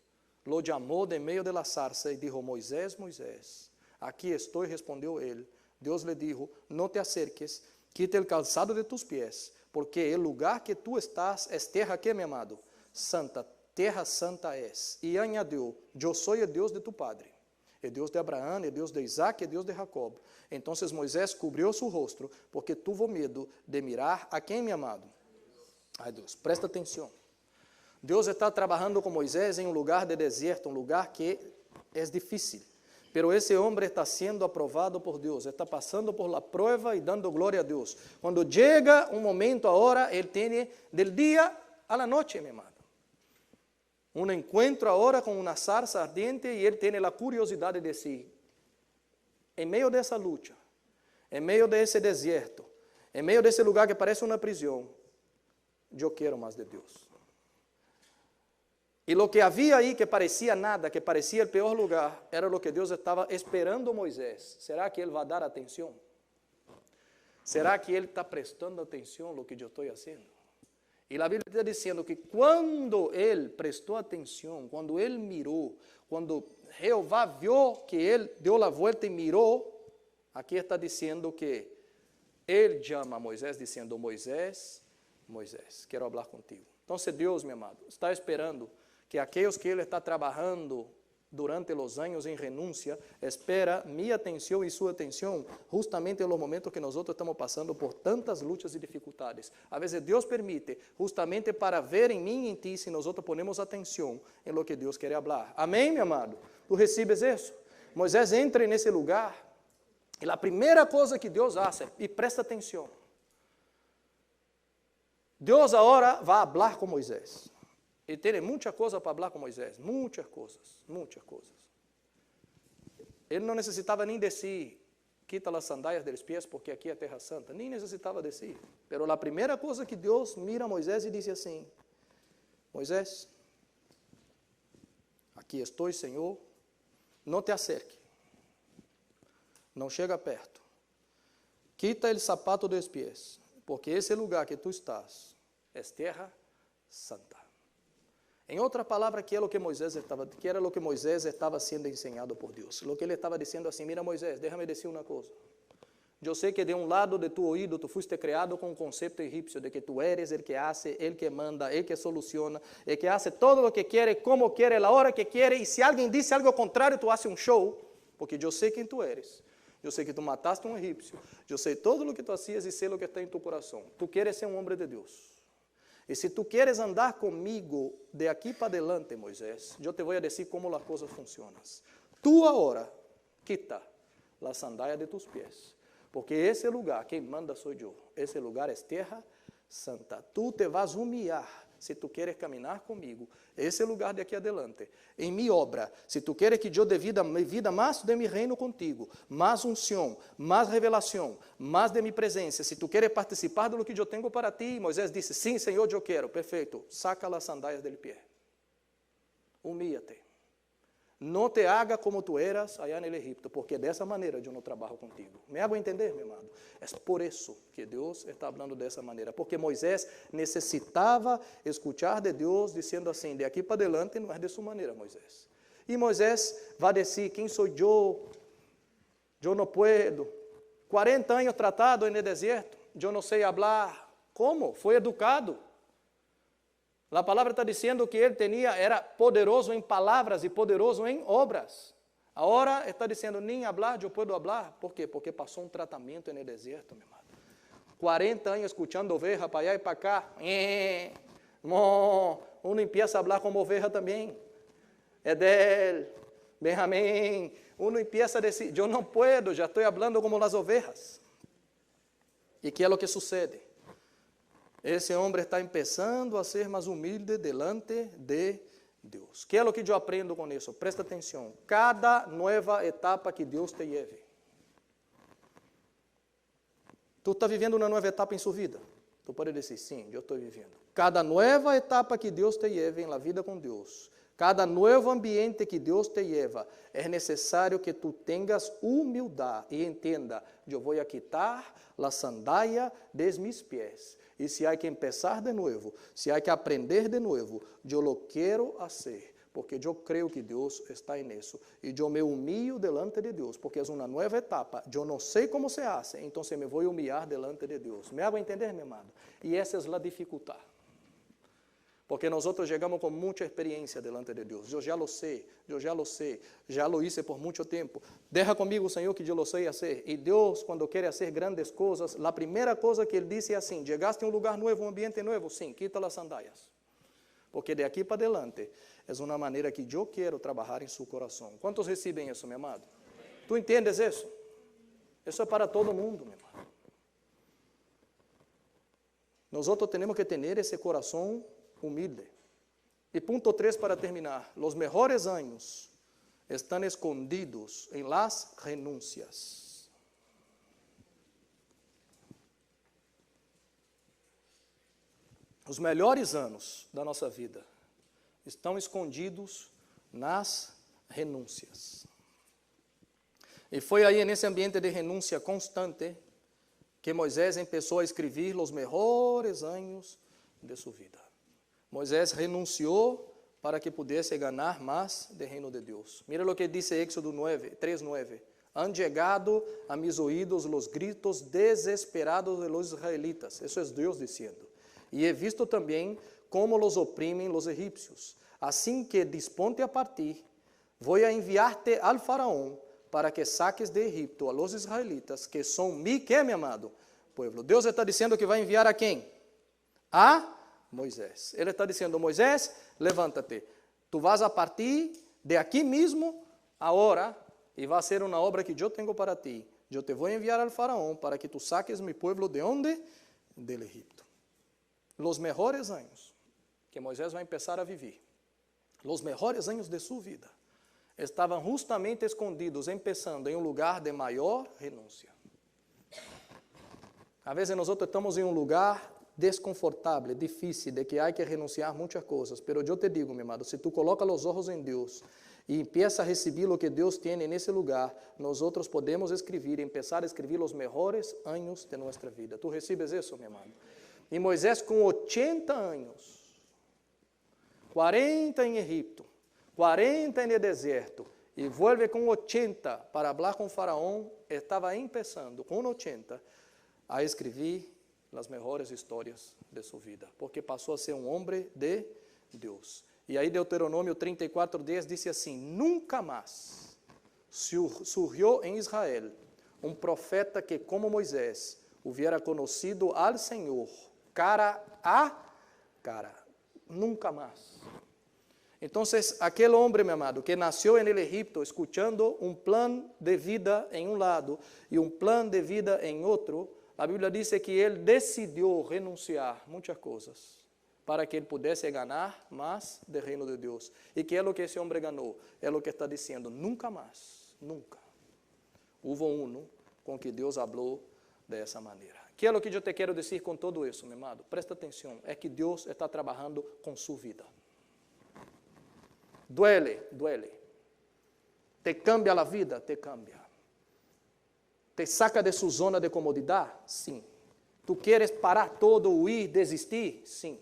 lo chamou de meio de la zarza e dijo, Moisés, Moisés, aqui estou, respondeu ele. Deus lhe dijo, não te acerques, quita el calzado de tus pies, porque el lugar que tu estás es terra que, meu amado? Santa, terra santa es. E añadiu, eu sou o Deus de tu padre, o Deus de Abraão, o Deus de Isaac, o Deus de Jacob. Então Moisés cobriu seu rosto, porque tuvo medo de mirar a quem, meu amado? Ai Deus, presta atenção. Deus está trabalhando com Moisés em um lugar de deserto, um lugar que é difícil. Pero esse homem está sendo aprovado por Deus, está passando por la prueba e dando glória a Deus. Quando chega um momento, agora, ele tem del dia a la noche, meu amado. Um encontro agora com uma zarza ardiente e ele tem a curiosidade de si. Em meio dessa luta, em meio desse deserto, em meio desse lugar que parece uma prisão, eu quero mais de Deus. E o que havia aí que parecia nada, que parecia o pior lugar, era o que Deus estava esperando Moisés. Será que ele vai dar atenção? Será que ele está prestando atenção no que eu estou fazendo? E a Bíblia está dizendo que quando ele prestou atenção, quando ele mirou, quando Jeová viu que ele deu a volta e mirou, aqui está dizendo que ele chama Moisés, dizendo, Moisés, Moisés, quero falar contigo. Então, Deus, meu amado, está esperando que aqueles que Ele está trabalhando durante os anos em renúncia, espera minha atenção e sua atenção, justamente nos momentos que nós estamos passando por tantas lutas e dificuldades. Às vezes Deus permite, justamente para ver em mim e em ti, se nós ponemos atenção em lo que Deus quer falar. Amém, meu amado? Tu recebes isso? Moisés entra nesse lugar, e a primeira coisa que Deus faz, e presta atenção, Deus agora vai falar com Moisés. E tem muita coisa para falar com Moisés, muitas coisas, muitas coisas. Ele não necessitava nem descer, quita as sandálias dos pés, porque aqui é terra santa, nem necessitava descer. Mas a primeira coisa que Deus mira Moisés e diz assim, Moisés, aqui estou, Senhor, não te acerque, não chega perto, quita o sapato dos pés, porque esse lugar que tu estás é terra santa. Em outra palavra, que era o que Moisés estava sendo ensinado por Deus. O que ele estava dizendo assim: mira Moisés, déjame dizer uma coisa. Eu sei que de um lado de tu ouído tu fuiste criado com um conceito egípcio de que tu eres el que hace, el que manda, el que soluciona, el que hace todo lo que quiere, como quiere, la hora que quiere, e se alguém disse algo contrário, tu hace um show, porque eu sei quem tu eres. Eu sei que tu mataste um egípcio, eu sei todo o que tu hacías e sei o que está em tu coração. Tu queres ser um homem de Deus. E se tu queres andar comigo de aqui para adelante, Moisés, eu te vou dizer como as coisas funcionam. Tu agora quita a sandália de tus pés. Porque esse lugar, quem manda sou eu. Esse lugar é terra santa. Tu te vas humilhar se tu queres caminhar comigo. Esse lugar de aqui adelante. Em minha obra, se tu queres que eu dê vida mais de meu reino contigo, mais unção, mais revelação, mais de minha presença, se tu queres participar do que eu tenho para ti, Moisés disse, sim, Senhor, eu quero. Perfeito. Saca as sandálias del pé. Humilha-te. Não te haga como tu eras allá no Egipto, porque dessa maneira eu não trabalho contigo. Me hago entender, meu amado? É por isso que Deus está falando dessa maneira, porque Moisés necessitava escutar de Deus, dizendo assim, de aqui para adelante não é de sua maneira, Moisés. E Moisés vai dizer, quem sou eu? Eu não puedo. 40 anos tratado no deserto, eu não sei falar. Como? Foi educado. A palavra está dizendo que ele era poderoso em palavras e poderoso em obras. Agora está dizendo, nem hablar, eu posso hablar. Por quê? Porque passou um tratamento no deserto, meu amado. 40 anos escutando oveja para allá e para cá. Uno empieza a falar como oveja também. Edel, Benjamim. Uno empieza a dizer, eu não puedo, já estou falando como as ovejas. E que é o que sucede? Esse homem está começando a ser mais humilde delante de Deus. Que é o que eu aprendo com isso? Presta atenção. Cada nova etapa que Deus te leve. Tu está vivendo uma nova etapa em sua vida? Tu pode dizer, sim, eu estou vivendo. Cada nova etapa que Deus te leve em la vida com Deus, cada novo ambiente que Deus te leva, é necessário que tu tenhas humildade e entenda, eu vou quitar a sandália de meus pés. E se há que começar de novo, se há que aprender de novo, eu lo quero fazer, porque eu creio que Deus está nisso. E eu me humilho delante de Deus, porque é uma nova etapa. Eu não sei como se faz, então me vou humilhar delante de Deus. Me hago entender, meu amado? E essa é a dificuldade. Porque nós chegamos com muita experiência delante de Deus. Eu já lo sei, já lo hice por muito tempo. Deja comigo, Senhor, que eu lo sei fazer. E Deus, quando quer fazer grandes coisas, a primeira coisa que Ele disse é assim, chegaste a um lugar novo, um ambiente novo, sim, quita as sandálias. Porque de aqui para adelante, é uma maneira que eu quero trabalhar em seu coração. Quantos recebem isso, meu amado? Tu entendes isso? Isso é para todo mundo, meu amado. Nós temos que ter esse coração humilde. E ponto 3 para terminar. Os melhores anos estão escondidos em las renúncias. Os melhores anos da nossa vida estão escondidos nas renúncias. E foi aí nesse ambiente de renúncia constante que Moisés começou a escrever os melhores anos de sua vida. Moisés renunciou para que pudesse ganhar mais do reino de Deus. Mira o que diz Éxodo 3:9. Han llegado a mis oídos los gritos desesperados de los israelitas. Isso é Deus dizendo. E he visto também como los oprimem los egípcios. Assim que disponte a partir, vou a enviar-te al faraón para que saques de Egipto a los israelitas, que são mi, que, meu amado? Pueblo. Deus está dizendo que vai enviar a quem? A Moisés. Ele está dizendo, Moisés, levanta-te. Tu vas a partir de aqui mesmo, agora, e vai ser uma obra que eu tenho para ti. Eu te vou enviar ao faraón para que tu saques mi pueblo de onde? Del Egipto. Os melhores anos que Moisés vai começar a viver, os melhores anos de sua vida, estavam justamente escondidos, começando em um lugar de maior renúncia. Às vezes nós estamos em um lugar desconfortável, difícil, de que há que renunciar muitas coisas. Pero eu te digo, meu amado, se tu coloca os olhos em Deus e empieza a receber o que Deus tem nesse lugar, nós outros podemos escrever, empezar a escrever os melhores anos de nossa vida. Tu recebes isso, meu amado? E Moisés com 80 anos, 40 em Egipto, 40 no deserto, e vuelve com 80 para falar com Faraó, estava começando com 80 a escrever as melhores histórias de sua vida, porque passou a ser um homem de Deus. E aí Deuteronômio 34:10 disse assim: nunca mais surgiu em Israel um profeta que como Moisés hubiera conocido al Senhor cara a cara, nunca mais. Então, aquele homem, meu amado, que nasceu no Egipto, escutando um plano de vida em um lado e um plano de vida em outro, a Bíblia diz que ele decidiu renunciar a muitas coisas para que ele pudesse ganhar mais do reino de Deus. E que é o que esse homem ganhou? É o que está dizendo: nunca mais, nunca. Houve uno com que Deus falou dessa maneira. Que é o que eu te quero dizer com todo isso, meu amado? Presta atenção, é que Deus está trabalhando com sua vida. Duele, duele. Te cambia a vida? Te cambia. Te saca de sua zona de comodidade? Sim. Tu queres parar todo, huir, desistir? Sim.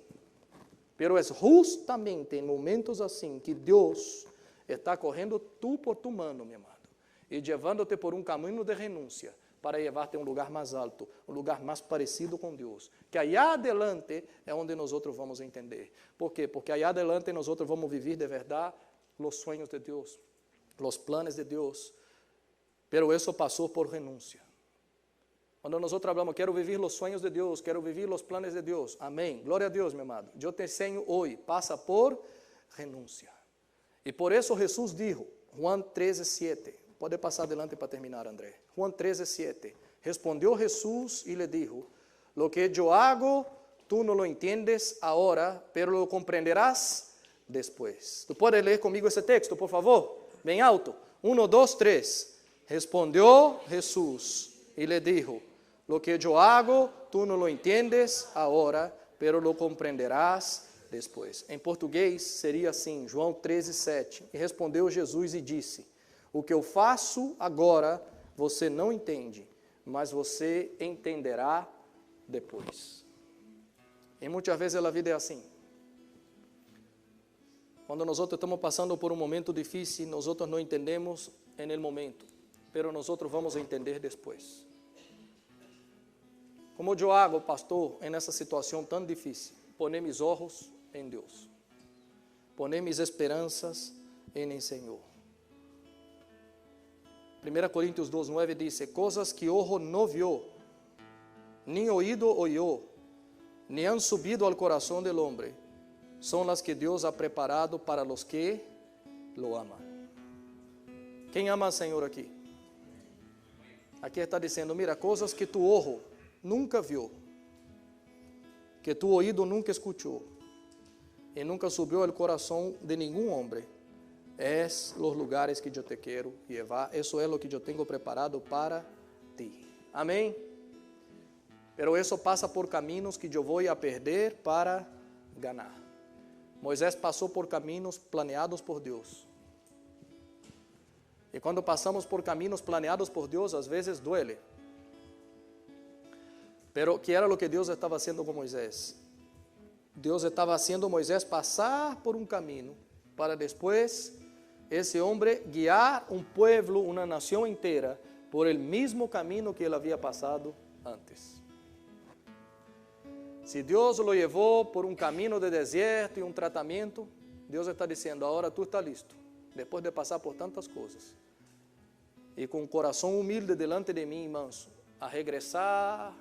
Pero é justamente em momentos assim que Deus está correndo tu por tu mano, meu amado, e levando-te por um caminho de renúncia para levar-te a um lugar mais alto, um lugar mais parecido com Deus. Que aí adelante é onde nós outros vamos entender. Por quê? Porque aí adelante nós outros vamos viver de verdade os sonhos de Deus, os planos de Deus. Pero isso passou por renúncia. Quando nós outros falamos, quero viver os sonhos de Deus, quero viver os planos de Deus. Amém. Glória a Deus, meu amado. Eu te ensino hoje, passa por renúncia. E por isso Jesus dijo, Juan 13:7. Pode passar adelante para terminar, André. Juan 13:7. Respondeu Jesus e lhe dijo, lo que eu hago, tú no lo entiendes ahora, pero lo comprenderás después. Tu pode ler comigo esse texto, por favor? Bem alto. 1, 2, 3. Respondeu Jesus e lhe dijo, lo que eu hago, tú no lo entiendes ahora, pero lo comprenderás después. Em português seria assim, João 13:7. E respondeu Jesus e disse, o que eu faço agora, você não entende, mas você entenderá depois. E muitas vezes a vida é assim. Quando nós outros estamos passando por um momento difícil, nós outros não entendemos no momento, pero nós outros vamos entender depois. Como eu hago, pastor, nessa situação tão difícil? Poner mis olhos em Deus. Poner mis esperanças em el Senhor. 1 Coríntios 2:9 diz, coisas que ojo não viu, nem oído oyó, nem han subido al corazón del hombre, são as que Deus ha preparado para los que lo aman. Quem ama ao Senhor aqui? Aqui está dizendo, mira, coisas que tu ojo nunca viu, que tu oído nunca escuchou, e nunca subiu al coração de nenhum homem, es los lugares que eu te quero llevar, eso es lo que eu tenho preparado para ti. Amém? Pero eso passa por caminhos que eu vou a perder para ganar. Moisés passou por caminhos planeados por Deus. E quando passamos por caminhos planeados por Deus, às vezes duele. Pero que era o que Deus estava fazendo com Moisés? Deus estava fazendo Moisés passar por um caminho para depois esse homem guiar um povo, uma nação inteira por el mesmo caminho que ele havia passado antes. Se Deus o levou por um caminho de deserto e um tratamento, Deus está dizendo, agora tu está listo, depois de passar por tantas coisas, e com o coração humilde delante de mim, manso, a regressar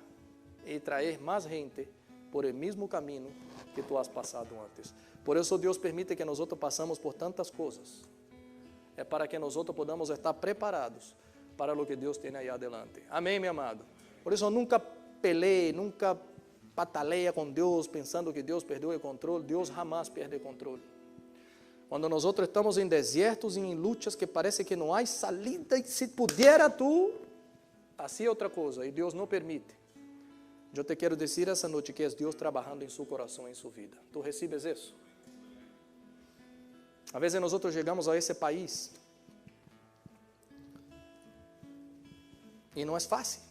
e trazer mais gente por el mesmo caminho que tu has passado antes. Por isso Deus permite que nós outros passamos por tantas coisas. É para que nós outros podamos estar preparados para o que Deus tem aí adelante. Amém, meu amado? Por isso nunca peleie, nunca pataleia com Deus pensando que Deus perdeu o controle. Deus jamais perde o controle. Quando nós outros estamos em desertos e em lutas que parece que não há salida, e se pudera tu, assim é outra coisa, e Deus não permite. Eu te quero dizer essa noite que é Deus trabalhando em seu coração, em sua vida. Tu recebes isso? A vezes nós chegamos a esse país e não é fácil.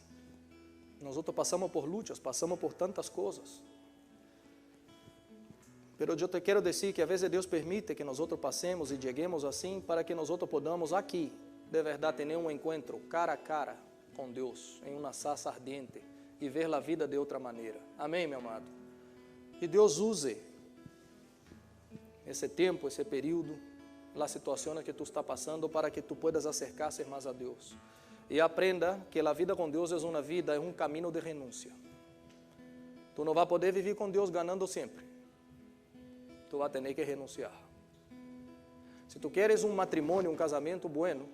Nós passamos por lutas, passamos por tantas coisas. Mas eu te quero dizer que a vezes Deus permite que nós passemos e cheguemos assim para que nós podamos aqui, de verdade, ter um encontro cara a cara com Deus, em uma sarça ardente e ver a vida de outra maneira. Amém, meu amado? Que Deus use esse tempo, esse período, as situações que tu está passando para que tu puedas acercar-se mais a Deus. E aprenda que a vida com Deus é uma vida, é um caminho de renúncia. Tu não vai poder viver com Deus ganhando sempre. Tu vai ter que renunciar. Se tu queres um matrimônio, um casamento bueno,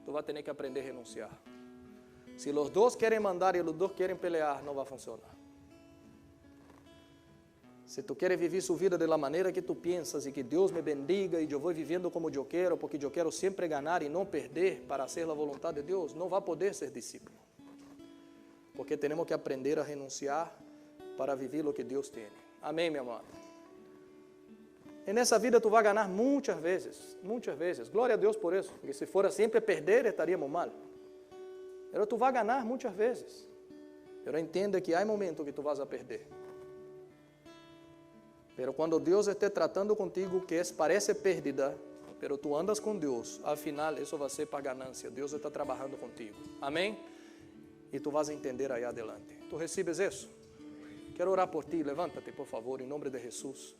tu vai ter que aprender a renunciar. Se os dois querem mandar e os dois querem pelear, não vai funcionar. Se tu queres viver sua vida da maneira que tu pensas e que Deus me bendiga e eu vou vivendo como eu quero, porque eu quero sempre ganhar e não perder para ser a vontade de Deus, não vai poder ser discípulo. Porque temos que aprender a renunciar para viver o que Deus tem. Amém, meu amado? E nessa vida tu vai ganhar muitas vezes, muitas vezes. Glória a Deus por isso, porque se for sempre perder, estaríamos mal. Mas tu vai ganhar muitas vezes. Mas entenda que há momentos que tu vas a perder. Pero quando Deus estiver tratando contigo, que parece pérdida, pero tu andas com Deus, afinal, isso vai ser para ganância. Deus está trabalhando contigo. Amém? E tu vas entender aí adelante. Tu recebes isso? Quero orar por ti. Levanta-te, por favor, em nome de Jesus.